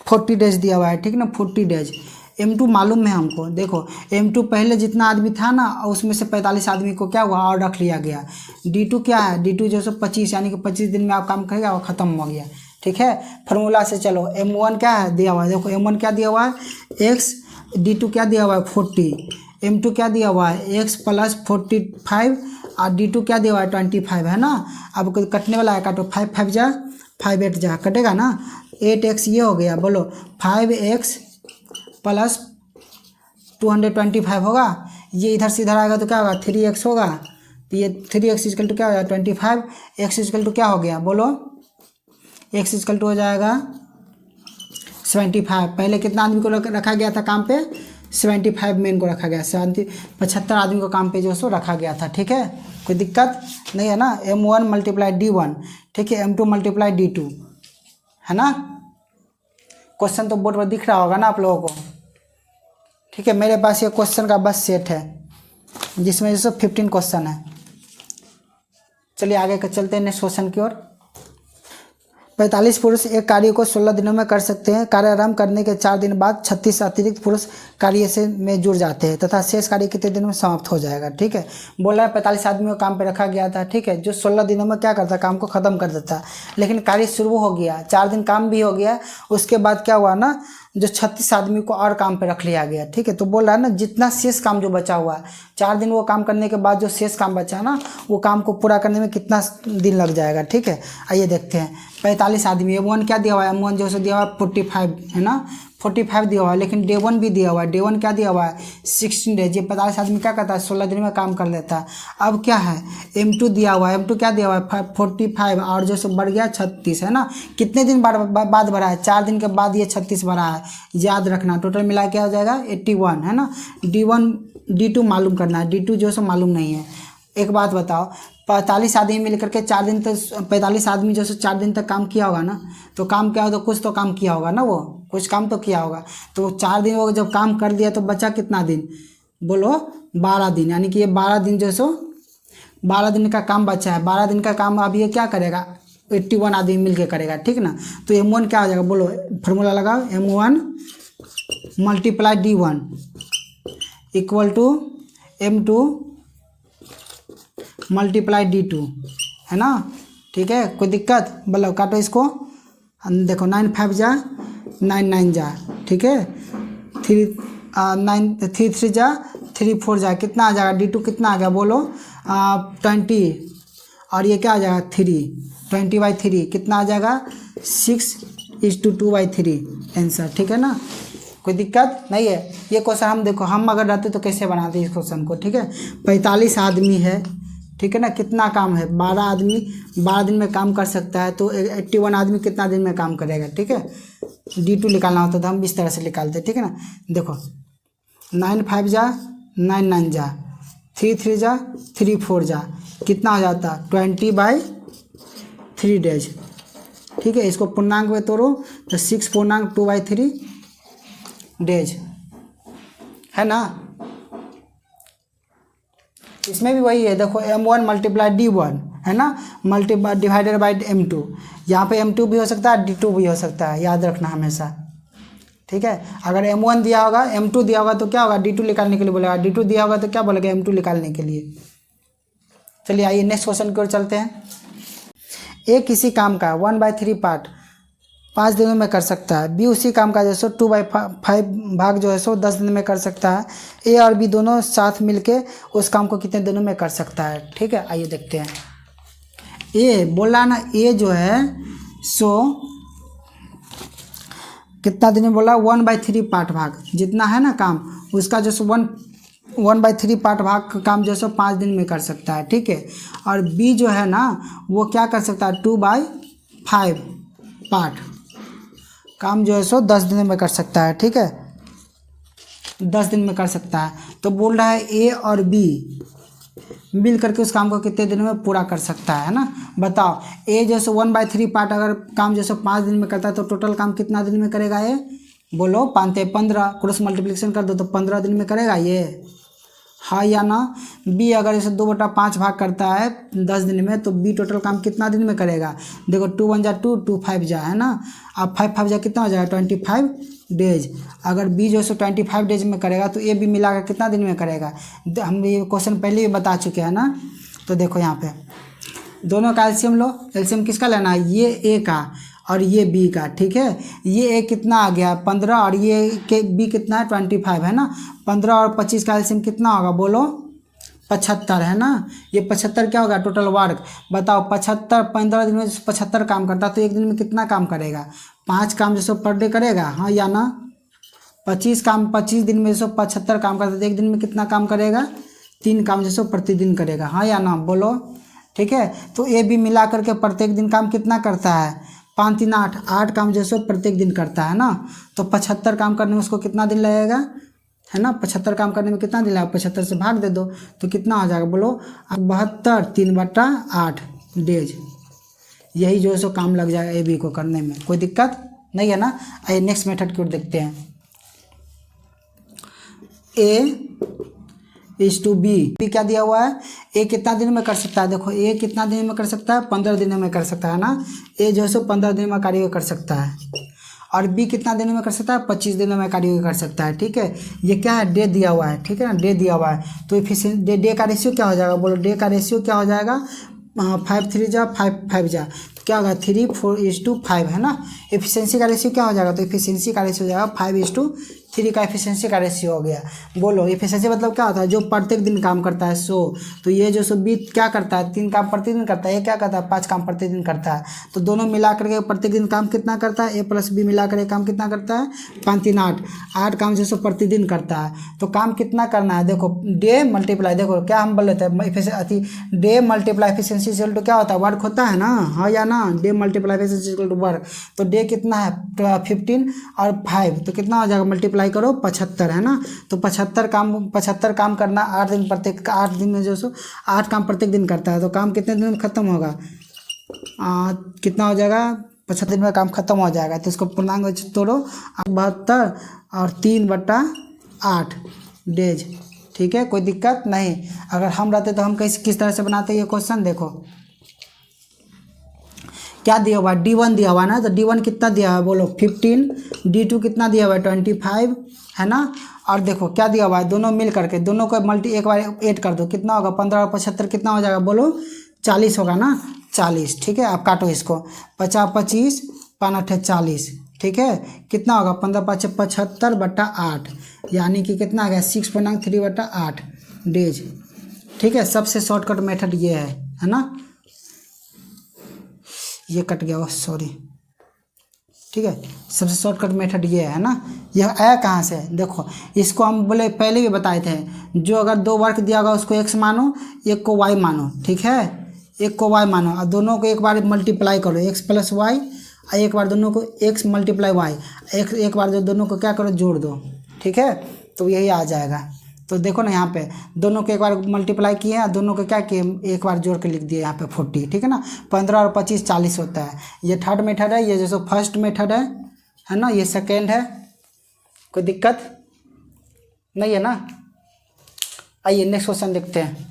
40 डेज दिया हुआ है, ठीक ना 40 डेज। M2 मालूम है हमको, देखो M2 पहले जितना आदमी था ना उसमें से 45 आदमी को क्या हुआ और रख लिया गया। D2 क्या है, D2 जो सो 25 यानी कि 25 दिन में आप काम करेगा वो ख़त्म हो गया, ठीक है। फार्मूला से चलो M1 क्या है दिया हुआ है, देखो M1 क्या दिया हुआ है x, D2 क्या दिया हुआ है 40, M2 क्या दिया हुआ है x + 45 और D2 क्या दिया हुआ है 25 है ना। अब कटने वाला है, काटो 5 5 जा 5 8 जा, कटेगा ना 8x ये हो गया, बोलो 5x + 225 होगा, ये इधर से इधर आएगा तो क्या होगा 3x होगा, तो ये 3x = क्या हो जाएगा 25, x = क्या हो गया बोलो, x = हो जाएगा 75। पहले कितना आदमी को रखा गया था काम पे 75 मेन को रखा गया, 75 आदमी को काम पे जो सो रखा गया था, ठीक है। कोई दिक्कत नहीं है ना। M1 × D1, ठीक है, M2 × D2 है ना। क्वेश्चन तो बोर्ड पर दिख रहा होगा ना आप लोगों को, ठीक है। मेरे पास ये क्वेश्चन का बस सेट है जिसमें जो 15 क्वेश्चन है। चलिए आगे का चलते हैं नेक्स्ट क्वेश्चन की ओर। 45 पुरुष एक कार्य को 16 दिनों में कर सकते हैं। कार्य आरंभ करने के 4 दिन बाद 36 अतिरिक्त पुरुष कार्य से में जुड़ जाते हैं तथा शेष कार्य कितने दिनों में समाप्त हो जाएगा, ठीक है। बोला है 45 आदमी को काम पे रखा गया था, ठीक है, जो 16 दिनों में क्या करता काम को ख़त्म कर देता, लेकिन कार्य शुरू हो गया, 4 दिन काम भी हो गया, उसके बाद क्या हुआ ना जो 36 आदमी को और काम पे रख लिया गया, ठीक है। तो बोल रहा है ना जितना शेष काम जो बचा हुआ है 4 दिन वो काम करने के बाद जो शेष काम बचा है ना वो काम को पूरा करने में कितना दिन लग जाएगा, ठीक है। आइए देखते हैं। 45 आदमी, M1 क्या दिया हुआ है, M1 जो दिया हुआ है 45 है ना, 45 दिया हुआ है, लेकिन D1 भी दिया हुआ है, D1 क्या दिया हुआ है 16 डेज। ये 45 आदमी क्या करता है 16 दिन में काम कर लेता है। अब क्या है M2 दिया हुआ है, M2 क्या दिया हुआ है 45 और जो बढ़ गया 36 है ना। कितने दिन बाद बढ़ा है 4 दिन के बाद ये 36 बढ़ा है, याद रखना। टोटल मिला क्या हो जाएगा 81 है ना। D1 D2 मालूम करना है, D2 जो मालूम नहीं है। एक बात बताओ 45 आदमी मिल करके 4 दिन तक 45 आदमी जो 4 दिन तक काम किया होगा ना, तो काम क्या हो तो कुछ तो काम किया होगा ना, वो कुछ काम तो किया होगा। तो 4 दिन वो जब काम कर दिया तो बचा कितना दिन बोलो 12 दिन, यानी कि ये 12 दिन जो 12 दिन का काम बचा है। 12 दिन का काम अब ये क्या करेगा 81 आदमी मिल के करेगा, ठीक ना। तो M1 क्या हो जाएगा बोलो, फार्मूला लगाओ M1 × D1 = M2 × D2 है ना, ठीक है। कोई दिक्कत बोलो, काटो इसको, देखो 9 5 जा 9 9 जा, ठीक है, 3 9 3 3 जा 3 4 जा, कितना आ जाएगा D2 कितना आ गया बोलो 20, और ये क्या आ जाएगा 20/3 कितना आ जाएगा 6:2/3 आंसर, ठीक है ना। कोई दिक्कत नहीं है। ये क्वेश्चन हम देखो हम अगर रहते तो कैसे बनाते इस क्वेश्चन को, ठीक है। 45 आदमी है, ठीक है ना, कितना काम है 12 आदमी 12 दिन में काम कर सकता है, तो 81 आदमी कितना दिन में काम करेगा, ठीक है। D2 निकालना होता तो हम इस तरह से निकालते, ठीक है ना। देखो 9 5 जा 9 9 जा 3 3 जा 3 4 जा, कितना हो जाता 20/3 डेज, ठीक है। इसको पूर्णांक में तोड़ो तो 6.2/3 डेज है ना। इसमें भी वही है, देखो M1 × D1 है ना, डिवाइडेड बाई M2। यहाँ पे M2 भी हो सकता है D2 भी हो सकता है, याद रखना हमेशा, ठीक है। अगर M1 दिया होगा M2 दिया होगा तो क्या होगा D2 निकालने के लिए बोलेगा, D2 दिया होगा तो क्या बोलेगा M2 निकालने के लिए। चलिए आइए नेक्स्ट क्वेश्चन की ओर चलते हैं। A किसी काम का 1/3 पार्ट 5 दिनों में कर सकता है, B उसी काम का जो 2/5 भाग जो है 10 दिन में कर सकता है। A और B दोनों साथ मिलके उस काम को कितने दिनों में कर सकता है, ठीक है। आइए देखते हैं। A बोला ना, A जो है कितना दिन में बोला 1/3 पार्ट भाग जितना है ना काम उसका जो 1/3 पार्ट भाग का काम जो 5 दिन में कर सकता है, ठीक है। और B जो है ना वो क्या कर सकता है 2/5 पार्ट काम जो है 10 दिन में कर सकता है, ठीक है, 10 दिन में कर सकता है। तो बोल रहा है A और B मिल करके उस काम को कितने दिनों में पूरा कर सकता है ना। बताओ A जैसे 1/3 पार्ट अगर काम जैसे 5 दिन में करता है तो टोटल काम कितना दिन में करेगा ये बोलो 5 × 15 क्रॉस मल्टीप्लिकेशन कर दो तो 15 दिन में करेगा ये, हाँ या ना। बी अगर इसे 2/5 भाग करता है 10 दिन में, तो बी टोटल काम कितना दिन में करेगा? देखो 2 1 जा 2, 2 5 जा, है ना। अब 5 5 जा कितना हो जाएगा? 25 डेज। अगर बी जो है 25 डेज में करेगा तो ए बी मिलाकर कितना दिन में करेगा? हम ये क्वेश्चन पहले भी बता चुके हैं ना। तो देखो यहाँ पे दोनों का एलसीएम लो। एलसीएम किसका लेना है? ये ए का और ये बी का, ठीक है। ये ए कितना आ गया? 15, और ये के बी कितना है? 25, है ना। 15 और 25 का एलसीएम कितना होगा? बोलो 75, है ना। ये 75 क्या होगा? Total work. बताओ 75 15 दिन में 75 काम करता है तो एक दिन में कितना काम करेगा? 5 काम जैसे पर डे करेगा, हाँ या ना। 25 दिन में जैसे 75 काम करता है तो एक दिन में कितना काम करेगा? 3 काम जैसे प्रतिदिन करेगा, हाँ या ना। बोलो, ठीक है। तो ए बी मिला करके प्रत्येक दिन काम कितना करता है? 5 3 8, 8 काम जैसे प्रत्येक दिन करता है ना। तो 75 काम करने में उसको कितना दिन लगेगा, है ना। 75 काम करने में कितना दिन लगेगा? 75 से भाग दे दो तो कितना हो जाएगा? बोलो 72 3/8 डेज। यही जो है सो काम लग जाएगा ए बी को करने में, कोई दिक्कत नहीं है ना। आइए नेक्स्ट मेथड की ओर देखते हैं। A/B क्या दिया हुआ है? ए कितना दिन में कर सकता है? देखो ए कितना दिन में कर सकता है? 15 दिनों में कर सकता है ना। ए जो है सो 15 दिन में कार्य कर सकता है। और बी कितना दिन में कर सकता है? 25 दिनों में कार्य कर सकता है, ठीक है। ये क्या है? डे दिया हुआ है, ठीक है ना। डे दिया हुआ है तो एफिशिएंसी डे का रेशियो क्या हो जाएगा? बोलो डे का रेशियो क्या हो जाएगा? 5 3 जा 5 5 जा, क्या होगा? 3 4:5, है ना। एफिशिएंसी का रेशियो क्या हो जाएगा? तो एफिशिएंसी का रेशियो हो जाएगा 5:3 का एफिशिएंसी का रेशियो हो गया। बोलो एफिशिएंसी मतलब क्या होता है? जो प्रत्येक दिन काम करता है 100। तो ये जो 100 बी क्या करता है? 3 काम प्रतिदिन करता है। ये क्या करता है? 5 काम प्रतिदिन करता है। तो दोनों मिला करके प्रत्येक दिन काम कितना करता है? ए प्लस बी मिला करके काम कितना करता है? 5 3 8, 8 काम जो प्रतिदिन करता है। तो काम कितना करना है? देखो डे मल्टीप्लाई, देखो क्या हम बोल रहे थे, day multiply efficiency equal to क्या होता है? वर्क होता है ना, हाँ या ना। Day multiply efficiency equal to work. तो डे कितना है? 15 और 5, तो कितना हो जाएगा? मल्टीप्लाई करो 75, है ना। तो 75 काम करना 8 दिन, प्रत्येक 8 दिन में जो 8 काम प्रत्येक दिन करता है। तो काम कितने दिन में खत्म होगा? कितना हो जाएगा? 75 दिन में काम खत्म हो जाएगा। तो इसको पूर्णांक तोड़ो, 72 और 3/8 डेज, ठीक है। कोई दिक्कत नहीं। अगर हम रहते तो हम किस तरह से बनाते ये क्वेश्चन? देखो क्या दिया हुआ है? D1 दिया हुआ है ना। तो D1 कितना दिया हुआ है? बोलो 15। D2 कितना दिया हुआ है? 25, है ना। और देखो क्या दिया हुआ है? दोनों मिल करके दोनों को एक बार ऐड कर दो, कितना होगा? 15 और 75 कितना हो जाएगा? बोलो 40 होगा ना। 40, ठीक है। आप काटो इसको, 50 25 5 8 40, ठीक है। कितना होगा? 15 5 75/8, यानी कि कितना आ गया? 6.3/8 डेज, ठीक है। सबसे शॉर्टकट मेथड ये है ना। ये कट गया, सॉरी, ठीक है। सबसे शॉर्टकट मेथड ये है ना। यह आया कहाँ से? देखो इसको हम बोले पहले भी बताए थे, जो अगर 2 वर्क दिया होगा उसको x मानो, एक को y मानो, ठीक है। एक को y मानो और दोनों को एक बार मल्टीप्लाई करो, x + y, और एक बार दोनों को x × y, एक बार जो दोनों को क्या करो? जोड़ दो, ठीक है। तो यही आ जाएगा। तो देखो ना यहाँ पे दोनों को एक बार मल्टीप्लाई किए हैं, दोनों को क्या किए? एक बार जोड़ के लिख दिए यहाँ पे 40, ठीक है ना। 15 और 25 40 होता है। ये थर्ड मेथड है, ये जैसे फर्स्ट मेथड है ना। ये सेकेंड है, कोई दिक्कत नहीं है ना। आइए नेक्स्ट क्वेश्चन देखते हैं।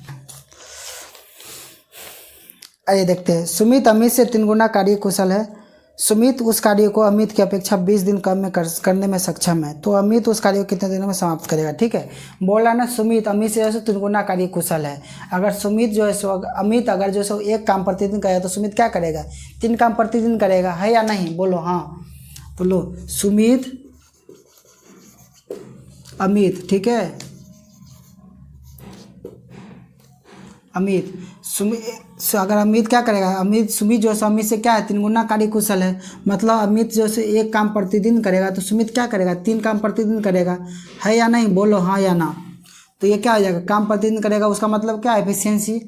आइए देखते हैं। सुमित अमित से 3 गुना कार्य कुशल है। सुमित उस कार्य को अमित की अपेक्षा 20 दिन कम में करने में सक्षम है। तो अमित उस कार्य को कितने दिनों में समाप्त करेगा, ठीक है। बोल रहा है ना सुमित अमित से जो है 3 गुना कार्य कुशल है। अगर सुमित जो है अमित अगर जो है 1 काम प्रतिदिन करेगा तो सुमित क्या करेगा? 3 काम प्रतिदिन करेगा, है या नहीं? बोलो हाँ। बोलो सुमित अमित, ठीक है। अमित अगर अमित क्या करेगा? अमित सुमित जो है अमित से क्या है? 3 गुना कार्य कुशल है। मतलब अमित जो है 1 काम प्रतिदिन करेगा तो सुमित क्या करेगा? 3 काम प्रतिदिन करेगा, है या नहीं? बोलो हाँ या ना। तो ये क्या हो जाएगा? काम प्रतिदिन करेगा, उसका मतलब क्या? एफिशिएंसी।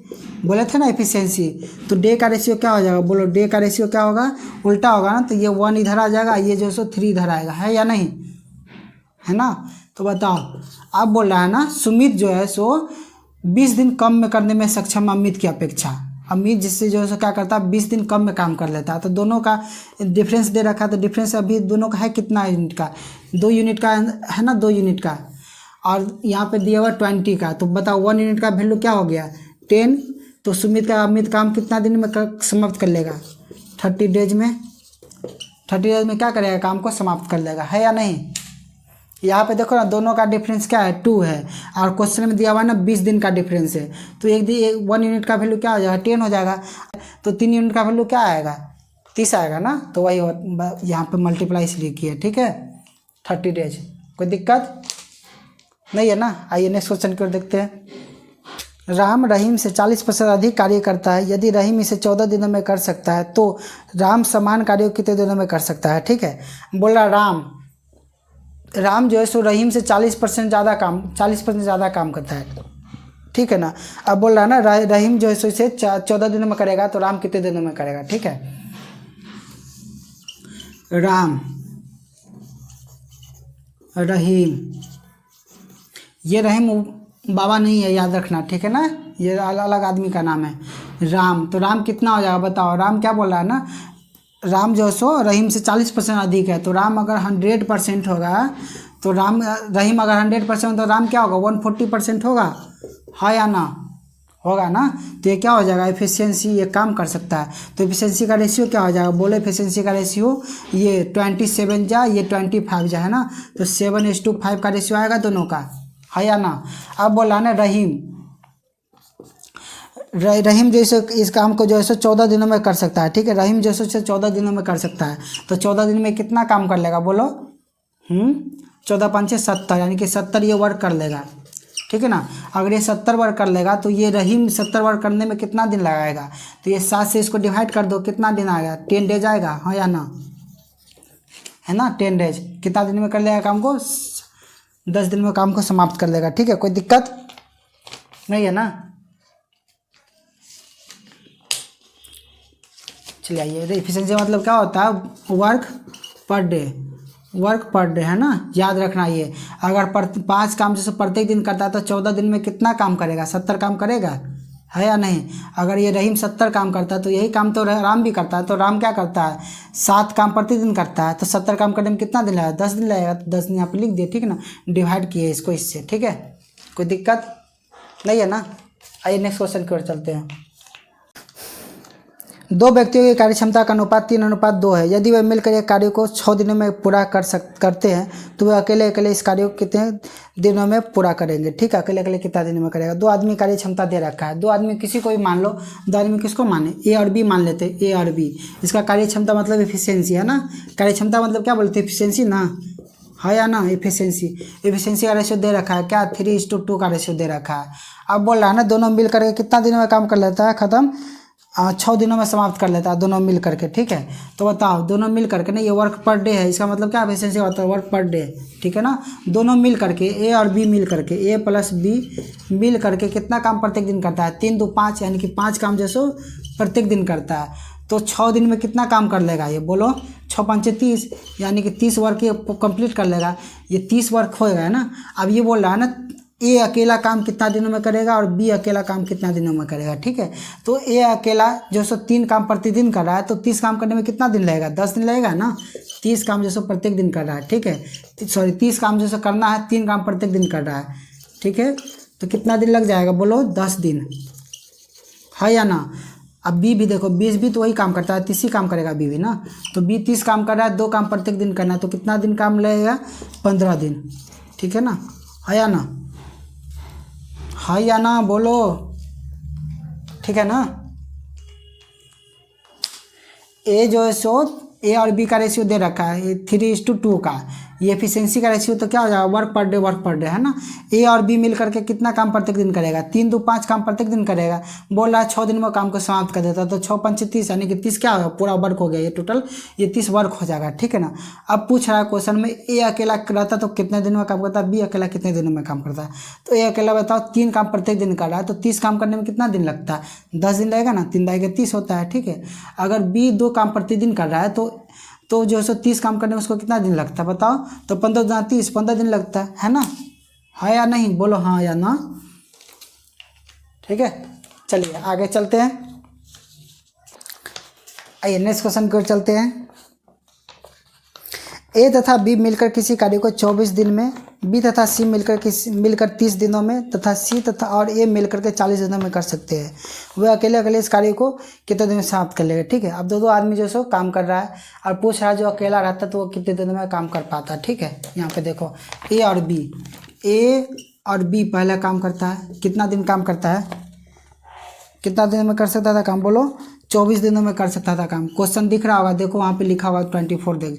बोले थे ना एफिशिएंसी। तो डे का रेशियो क्या हो जाएगा? बोलो डे का रेशियो क्या होगा? उल्टा होगा ना। तो ये 1 इधर आ जाएगा, ये जो है 3 इधर आएगा, है या नहीं? है ना। तो बताओ, आप बोल रहा है ना सुमित जो है 20 दिन कम में करने में सक्षम अमित की अपेक्षा। अमित जिससे जो है क्या करता है? 20 दिन कम में काम कर लेता है। तो दोनों का डिफरेंस दे रखा है। तो डिफरेंस अभी दोनों का है कितना यूनिट का? 2 यूनिट का है ना, 2 यूनिट का। और यहाँ पे दिया हुआ 20 का, तो बताओ 1 यूनिट का वैल्यू क्या हो गया 10। तो सुमित का अमित काम कितना दिन में समाप्त कर लेगा 30 डेज में। 30 डेज में क्या करेगा काम को समाप्त कर लेगा, है या नहीं। यहाँ पे देखो ना दोनों का डिफरेंस क्या है 2 है, और क्वेश्चन में दिया हुआ है ना 20 दिन का डिफरेंस है। तो 1 यूनिट का वैल्यू क्या हो जाएगा 10 हो जाएगा। तो 3 यूनिट का वैल्यू क्या आएगा 30 आएगा ना। तो वही यहाँ पे मल्टीप्लाई इसलिए किया, ठीक है 30 डेज। कोई दिक्कत नहीं है ना। आइए नेक्स्ट क्वेश्चन की ओर देखते हैं। राम रहीम से 40% अधिक कार्य करता है। यदि रहीम इसे 14 दिनों में कर सकता है तो राम समान कार्य कितने दिनों में कर सकता है। ठीक है, बोल रहा राम जो है सो रहीम से 40% ज़्यादा काम करता है। ठीक है ना। अब बोल रहा है ना रहीम जो है सो इसे 14 दिनों में करेगा तो राम कितने दिनों में करेगा। ठीक है, राम रहीम, ये रहीम बाबा नहीं है, याद रखना। ठीक है ना, ये अलग आदमी का नाम है राम। तो राम कितना हो जाएगा बताओ। राम क्या बोल रहा है ना, राम जो सो रहीम से 40% अधिक है। तो राम अगर 100% होगा तो रहीम अगर 100% तो राम क्या होगा 140% होगा, हाँ या ना, होगा ना। तो ये क्या हो जाएगा एफिशिएंसी, ये काम कर सकता है। तो एफिशिएंसी का रेशियो क्या हो जाएगा बोले। एफिशिएंसी का रेशियो ये 27 जा ये 25 जा, है ना। तो 7:5 का रेशियो आएगा दोनों का, है या ना। अब बोला ना रहीम जैसे इस काम को जो है 14 दिनों में कर सकता है। ठीक है, रहीम जैसे 14 दिनों में कर सकता है। तो 14 दिन में कितना काम कर लेगा बोलो। 14 5 70, यानी कि 70 ये वर्क कर लेगा। ठीक है ना। अगर ये 70 वर्क कर लेगा तो ये रहीम 70 वर्क करने में कितना दिन लगाएगा। तो ये 7 से इसको डिवाइड कर दो, कितना दिन आएगा 10 डेज आएगा, हाँ या ना, है ना। 10 डेज कितना दिन में कर लेगा काम को 10 दिन में काम को समाप्त कर लेगा। ठीक है, कोई दिक्कत नहीं है ना। चलिए आइए, एफिशिएंसी मतलब क्या होता है वर्क पर डे, है ना, याद रखना। ये अगर 5 काम जैसे प्रत्येक दिन करता है तो 14 दिन में कितना काम करेगा 70 काम करेगा, है या नहीं। अगर ये रहीम 70 काम करता है तो यही काम तो राम भी करता है। तो राम क्या करता है 7 काम प्रतिदिन करता है। तो 70 काम करने में कितना दिन लगेगा 10 दिन लगेगा। तो 10 दिन यहाँ पर लिख दिए, ठीक है ना, डिवाइड किए इसको इससे। ठीक है, कोई दिक्कत नहीं है ना। आइए नेक्स्ट क्वेश्चन की ओर चलते हैं। 2 व्यक्तियों की कार्यक्षमता का अनुपात 3:2 है। यदि वे मिलकर एक कार्य को 6 दिनों में पूरा करते हैं तो वे अकेले इस कार्य को कितने दिनों में पूरा करेंगे। ठीक है, अकेले कितना दिन में करेगा। 2 आदमी कार्य क्षमता दे रखा है। 2 आदमी किसी को भी मान लो, 2 आदमी किसको माने ए और बी मान लेते हैं। ए और बी, इसका कार्य क्षमता मतलब एफिशिएंसी, है ना। कार्य क्षमता मतलब क्या बोलते हैं एफिशिएंसी ना, है या ना। एफिशिएंसी का रेशियो दे रखा है क्या 3:2 का रेशियो दे रखा है। अब बोल रहा है ना दोनों मिल करके कितना दिनों में काम कर लेता है खत्म 6 दिनों में समाप्त कर लेता है दोनों मिल करके। ठीक है, तो बताओ दोनों मिल करके ना, ये वर्क पर डे है, इसका मतलब क्या एफिशिएंसी होता है वर्क पर डे। ठीक है ना, दोनों मिल करके ए और बी मिल करके, ए प्लस बी मिल करके कितना काम प्रत्येक दिन करता है 3 2 5, यानी कि 5 काम जैसो प्रत्येक दिन करता है। तो 6 दिन में कितना काम कर लेगा ये बोलो। 6 5 30, यानी कि 30 वर्क ये कंप्लीट कर लेगा। ये 30 वर्क होएगा, है ना। अब ये बोल रहा है ना ए अकेला काम कितना दिनों में करेगा और बी अकेला काम कितना दिनों में करेगा। ठीक है, तो ए अकेला जो सो 3 काम प्रतिदिन कर रहा है तो 30 काम करने में कितना दिन लगेगा 10 दिन लगेगा ना। 30 काम जो सो प्रत्येक दिन कर रहा है। ठीक है, सॉरी 30 काम जो सो करना है 3 काम प्रत्येक दिन कर रहा है। ठीक है, तो कितना दिन लग जाएगा बोलो 10 दिन, है या ना। अब बी भी देखो, 20 भी तो वही काम करता है, 30 ही काम करेगा बी भी ना। तो बी 30 काम कर रहा है, 2 काम प्रत्येक दिन करना है, तो कितना दिन काम लगेगा 15 दिन। ठीक है ना, है या ना, हाँ या ना बोलो। ठीक है ना। ए जो है सो ए और बी का रेशियो दे रखा है 3:2 का। ये एफिशिएंसी का रेशियो तो क्या हो जाएगा वर्क पर डे, है ना। ए और बी मिल करके कितना काम प्रत्येक दिन करेगा 3 2 5 काम प्रत्येक दिन करेगा। बोल रहा है 6 दिन में काम को समाप्त कर देता है। तो 6 5 30, यानी कि 30 क्या होगा पूरा वर्क हो गया ये टोटल, ये 30 वर्क हो जाएगा। ठीक है ना। अब पूछ रहा है क्वेश्चन में ए अकेला रहता तो कितने दिन में काम करता है, बी अकेला कितने दिनों में काम करता है। तो ए अकेला बताओ 3 काम प्रत्येक दिन कर रहा है, तो 30 काम करने में कितना दिन लगता है 10 दिन लगेगा ना, 3 दाएगा 30 होता है। ठीक है, अगर बी 2 काम प्रतिदिन कर रहा है तो जो है 30 काम करने में उसको कितना दिन लगता है बताओ। तो 15 गुना 30 15 दिन लगता है ना, है या नहीं बोलो, हाँ या ना। ठीक है, चलिए आगे चलते हैं। आइए नेक्स्ट क्वेश्चन की ओर चलते हैं। ए तथा बी मिलकर किसी कार्य को 24 दिन में, बी तथा सी मिलकर 30 दिनों में तथा सी तथा और ए मिलकर के 40 दिनों में कर सकते हैं। वह अकेले अकेले इस कार्य को कितने दिन में समाप्त कर लेगा। ठीक है, अब दो आदमी जो सो काम कर रहा है और पूछ रहा है जो अकेला रहता है तो वो कितने दिनों में काम कर पाता है। ठीक है, यहाँ पे देखो ए और बी पहला काम करता है, कितना दिन काम करता है, कितना दिन में कर सकता था काम, बोलो 24 दिनों में कर सकता था काम। क्वेश्चन दिख रहा होगा, देखो वहाँ पे लिखा हुआ 24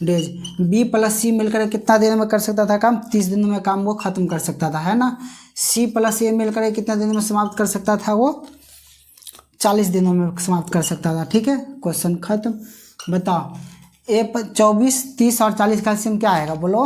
डेज। बी प्लस सी मिलकर कितना दिन में कर सकता था काम, 30 दिनों में काम वो खत्म कर सकता था, है ना। सी प्लस ए मिलकर कितना दिन में समाप्त कर सकता था, वो 40 दिनों में समाप्त कर सकता था। ठीक है, क्वेश्चन खत्म। बताओ ए 24, 30 और 40 का एलसीएम क्या आएगा, बोलो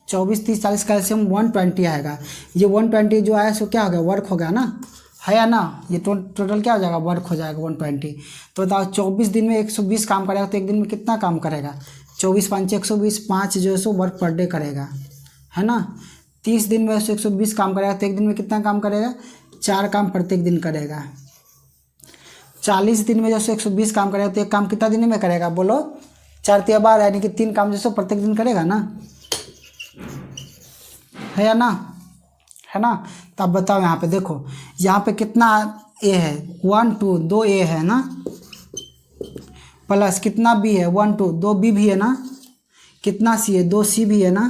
24, 30, 40 का एलसीएम 120 आएगा। ये 120 जो आया सो क्या हो गया, वर्क हो गया ना, है या ना। ये टोटल क्या हो जाएगा, वर्क हो जाएगा 120। तो बताओ 24 दिन में 120 काम करेगा तो एक दिन में कितना काम करेगा, 24 5 120, 5 जो है सो वर्क पर डे करेगा, है ना। 30 दिन में 120 काम करेगा तो एक दिन में कितना काम करेगा, 4 काम प्रत्येक दिन करेगा। 40 दिन में जो 120 काम करेगा तो एक काम कितना दिन में करेगा, बोलो 4 तिया 12, यानी कि 3 काम जो सो प्रत्येक दिन करेगा ना, है या ना, है ना। तो अब बताओ यहाँ पे देखो, यहाँ पे कितना ए है, 1 2, 2 ए है ना, प्लस कितना बी है, 1 2, 2 बी भी है ना, कितना सी है, 2 सी भी है ना।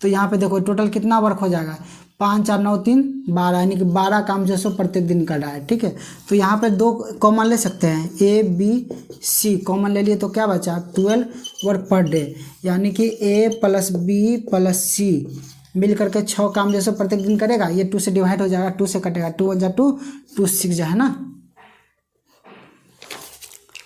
तो यहाँ पे देखो टोटल कितना वर्क हो जाएगा, 5 4 9 3 12, यानी कि 12 काम जो सो प्रत्येक दिन कर रहा है। ठीक है, तो यहाँ पे 2 कॉमन ले सकते हैं, ए बी सी कॉमन ले लिए तो क्या बचा, 12 वर्क पर डे, यानी कि ए प्लस बी प्लस सी मिल करके 6 काम जैसे प्रत्येक दिन करेगा। ये 2 से डिवाइड हो जाएगा, 2 से कटेगा, 2 1 जा 2, 2 6 जा, है ना।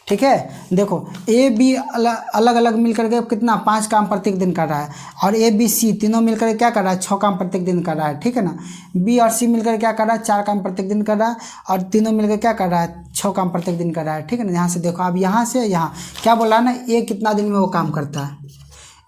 ठीक है, देखो ए बी अलग अलग मिल करके कितना 5 काम प्रत्येक दिन कर रहा है, और ए बी सी तीनों मिलकर क्या कर रहा है, 6 काम प्रत्येक दिन कर रहा है। ठीक है ना। बी और सी मिलकर क्या कर रहा है, 4 काम प्रत्येक दिन कर रहा है, और तीनों मिलकर क्या कर रहा है, 6 काम प्रत्येक दिन कर रहा है। ठीक है ना। यहाँ से देखो, अब यहाँ से यहाँ क्या बोला ना, ए कितना दिन में वो काम करता है,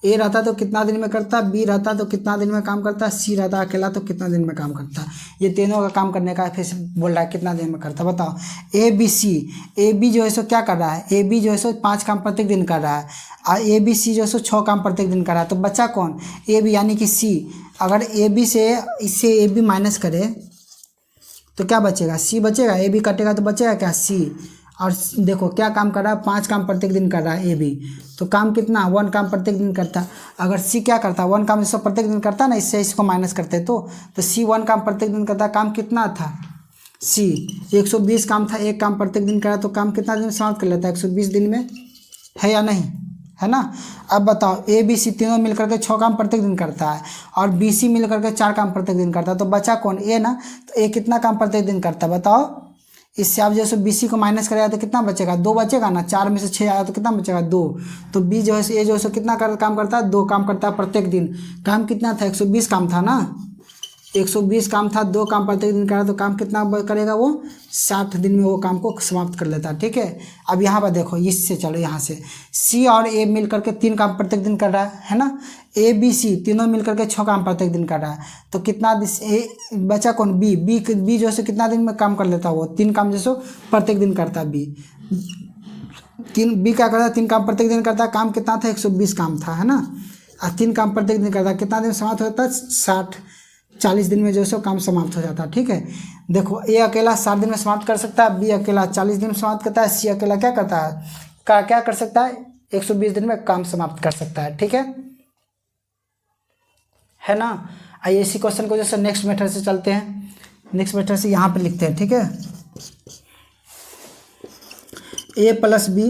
ए रहता तो कितना दिन में करता, बी रहता तो कितना दिन में काम करता, सी रहता अकेला तो कितना दिन में काम करता। ये तीनों का काम करने का फिर बोल रहा है कितना दिन में करता। बताओ A B C, A B जो है सो क्या कर रहा है, ए बी जो है सो 5 काम प्रत्येक दिन कर रहा है, और ए बी सी जो है सो 6 काम प्रत्येक दिन कर रहा है। तो बच्चा कौन, ए बी, यानी कि सी। अगर ए बी से इससे ए बी माइनस करे तो क्या बचेगा, सी बचेगा, ए बी कटेगा तो बचेगा क्या, सी। और देखो क्या काम कर रहा है, 5 काम प्रत्येक दिन कर रहा है ए बी, तो काम कितना, 1 काम प्रत्येक दिन करता। अगर सी क्या करता, 1 काम इसको प्रत्येक दिन करता ना, इससे इसको माइनस करते तो सी 1 काम प्रत्येक दिन करता। काम कितना था, सी 120 काम था, 1 काम प्रत्येक दिन करा तो काम कितना दिन समाप्त कर लेता है, 120 दिन में, है या नहीं, है ना। अब बताओ ए बी सी तीनों मिलकर के 6 काम प्रत्येक दिन करता है, और बी सी मिलकर के 4 काम प्रत्येक दिन करता है। तो बचा कौन, ए ना। तो ए कितना काम प्रत्येक दिन करता है, बताओ। इससे आप जैसे बी सी को माइनस करेगा तो कितना बचेगा, 2 बचेगा ना, 4 में से 6 आया तो कितना बचेगा, 2। तो बी जो है ए जो है कितना काम करता है, 2 काम करता है प्रत्येक दिन। काम कितना था, 120 काम था ना, 120 काम था, 2 काम प्रत्येक दिन करा तो काम कितना करेगा, वो 60 दिन में वो काम को समाप्त कर लेता है। ठीक है, अब यहाँ पर देखो, इससे चलो यहाँ से, सी और ए मिल करके 3 काम प्रत्येक दिन कर रहा है ना। ए बी सी तीनों मिल करके 6 काम प्रत्येक दिन कर रहा है, तो कितना बचा कौन, बी। बी जो है कितना दिन में काम कर लेता है, वो 3 काम जैसे प्रत्येक दिन करता है बी। बी क्या करता है, 3 काम प्रत्येक दिन करता है। काम कितना था, 120 काम था, है ना। और 3 काम प्रत्येक दिन करता है, कितना दिन समाप्त होता है, 40 दिन में जो है काम समाप्त हो जाता है। ठीक है, देखो ए अकेला 60 दिन में समाप्त कर सकता है, बी अकेला 40 दिन में समाप्त करता है, सी अकेला क्या करता है, क्या कर सकता है, 120 दिन में काम समाप्त कर सकता है। ठीक है ना। आइए इसी क्वेश्चन को जैसे नेक्स्ट मेथड से चलते हैं, नेक्स्ट मेथड से यहाँ पे लिखते हैं। ठीक है, ए प्लस बी,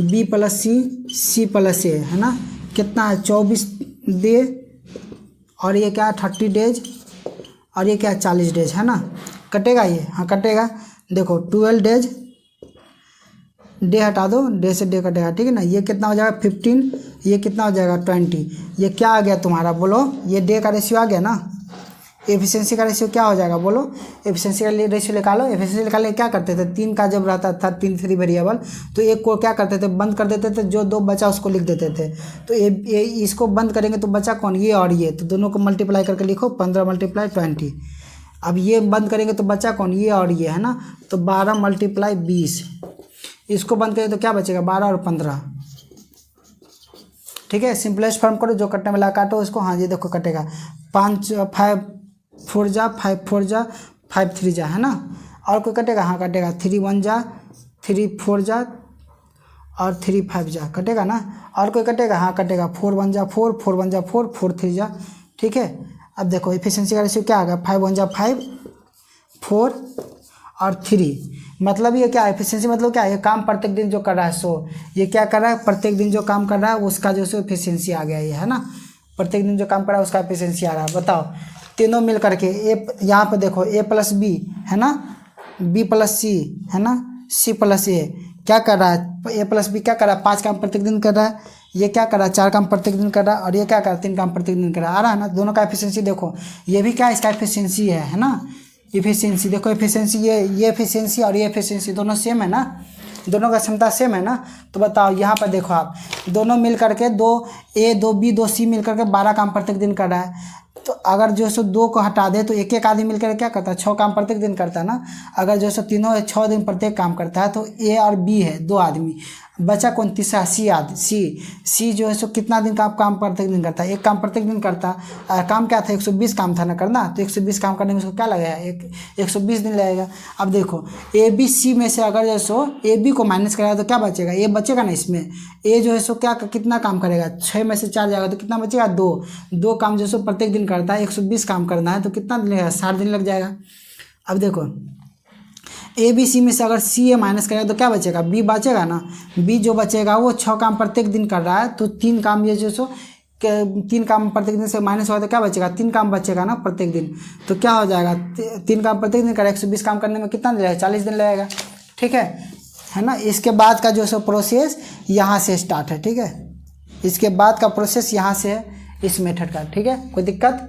बी प्लस सी, सी प्लस ए, है ना। कितना है, 24 डे, और ये क्या है 30 डेज, और ये क्या है 40 डेज, है ना। कटेगा ये, हाँ कटेगा। देखो 12 डेज, डे हटा दो, डे से डे कटेगा। ठीक है ना। ये कितना हो जाएगा 15, ये कितना हो जाएगा 20। ये क्या आ गया तुम्हारा, बोलो, ये डे का रेशियो आ गया ना। एफिशिएंसी का रेशियो क्या हो जाएगा, बोलो। एफिशिएंसी का रेशियो निकालो। एफिशिएंसी निकालने क्या करते थे, 3 का जब रहता था 3 वेरिएबल, तो एक को क्या करते थे, बंद कर देते थे, जो 2 बचा उसको लिख देते थे। तो इसको बंद करेंगे तो बचा कौन, ये और ये, तो दोनों को मल्टीप्लाई करके लिखो, 15 × 20। अब ये बंद करेंगे तो बचा कौन, ये और ये, है ना। तो 12 × 20, इसको बंद करेंगे तो क्या बचेगा, 12 और 15, ठीक है। सिंपलेस्ट फॉर्म करो, जो कटने वाला काटो उसको। हाँ, ये देखो कटेगा 5 5 4 जा 5 4 जा 5 3 जा, है ना। और कोई कटेगा? हाँ कटेगा, 3 1 जा 3 4 जा और 3 5 जा, कटेगा ना। और कोई कटेगा? हाँ कटेगा, 4 1 जा 4 4 1 जा 4 4 3 जा, ठीक है। अब देखो एफिशिएंसी का रेशियो क्या आ गया, 5 1 जा 5 4 और 3, मतलब ये क्या एफिशिएंसी मतलब क्या है, ये काम प्रत्येक दिन जो कर रहा है, सो ये क्या कर रहा है, प्रत्येक दिन जो काम कर रहा है उसका जो सो एफिशिएंसी आ गया ये, है ना। प्रत्येक दिन जो काम कर रहा है उसका एफिशिएंसी आ रहा है। बताओ तीनों मिल करके ए, यहाँ पे देखो a प्लस बी है ना, b प्लस सी है ना, c प्लस ए क्या कर रहा है, a प्लस बी क्या कर रहा है, 5 काम प्रत्येक दिन कर रहा है, ये क्या कर रहा है, 4 काम प्रत्येक दिन कर रहा है, और ये क्या कर रहा है, 3 काम प्रत्येक दिन कर रहा है। आ रहा है ना, दोनों का एफिशिएंसी देखो, ये भी क्या इसका एफिशिएंसी है ना। एफिशिएंसी देखो, एफिशिएंसी ये एफिशिएंसी और ये एफिशिएंसी दोनों सेम है ना, दोनों का क्षमता सेम है ना। तो बताओ यहाँ पर देखो आप, दोनों मिल करके 2A 2B 2C मिल करके 12 काम प्रत्येक दिन कर रहा है। तो अगर जो सो 2 को हटा दे तो एक एक आदमी मिलकर क्या करता है, 6 काम प्रत्येक दिन करता है ना। अगर जो सो तीनों 6 दिन प्रत्येक काम करता है तो A और B है 2 आदमी, बचा कौन, तीसरा सी जो है सो कितना दिन का काम प्रत्येक दिन करता है, 1 काम प्रत्येक दिन करता है। काम क्या था, 120 काम था ना करना, तो 120 काम करने में उसको क्या लगेगा, 120 दिन लगेगा। अब देखो ABC में से अगर जो सो AB को माइनस करेगा तो क्या बचेगा, A बचेगा ना। इसमें A जो है सो क्या कितना काम करेगा, 6 में से 4 जाएगा तो कितना बचेगा, 2 काम जो सो प्रत्येक दिन करता है, 120 काम करना है तो कितना दिन लगेगा, 60 दिन लग जाएगा। अब देखो ABC में से अगर CA माइनस करेगा तो क्या बचेगा, B बचेगा ना। B जो बचेगा वो 6 काम प्रत्येक दिन कर रहा है, तो 3 काम ये जो सो 3 काम प्रत्येक दिन से माइनस हुआ तो क्या बचेगा, 3 काम बचेगा ना प्रत्येक दिन। तो क्या हो जाएगा, 3 काम प्रत्येक दिन करेगा, 120 काम करने में कितना दिन लगेगा, 40 दिन लगेगा, ठीक है ना। इसके बाद का जो सो प्रोसेस यहाँ से स्टार्ट है, ठीक है। इसके बाद का प्रोसेस यहाँ से है, इस मेथड का, ठीक है। कोई दिक्कत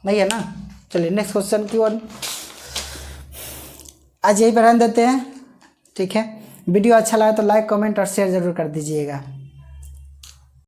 नहीं है ना। चलिए नेक्स्ट क्वेश्चन की ओर आज यही बढ़ान देते हैं, ठीक है। वीडियो अच्छा लगा तो लाइक कमेंट और शेयर जरूर कर दीजिएगा।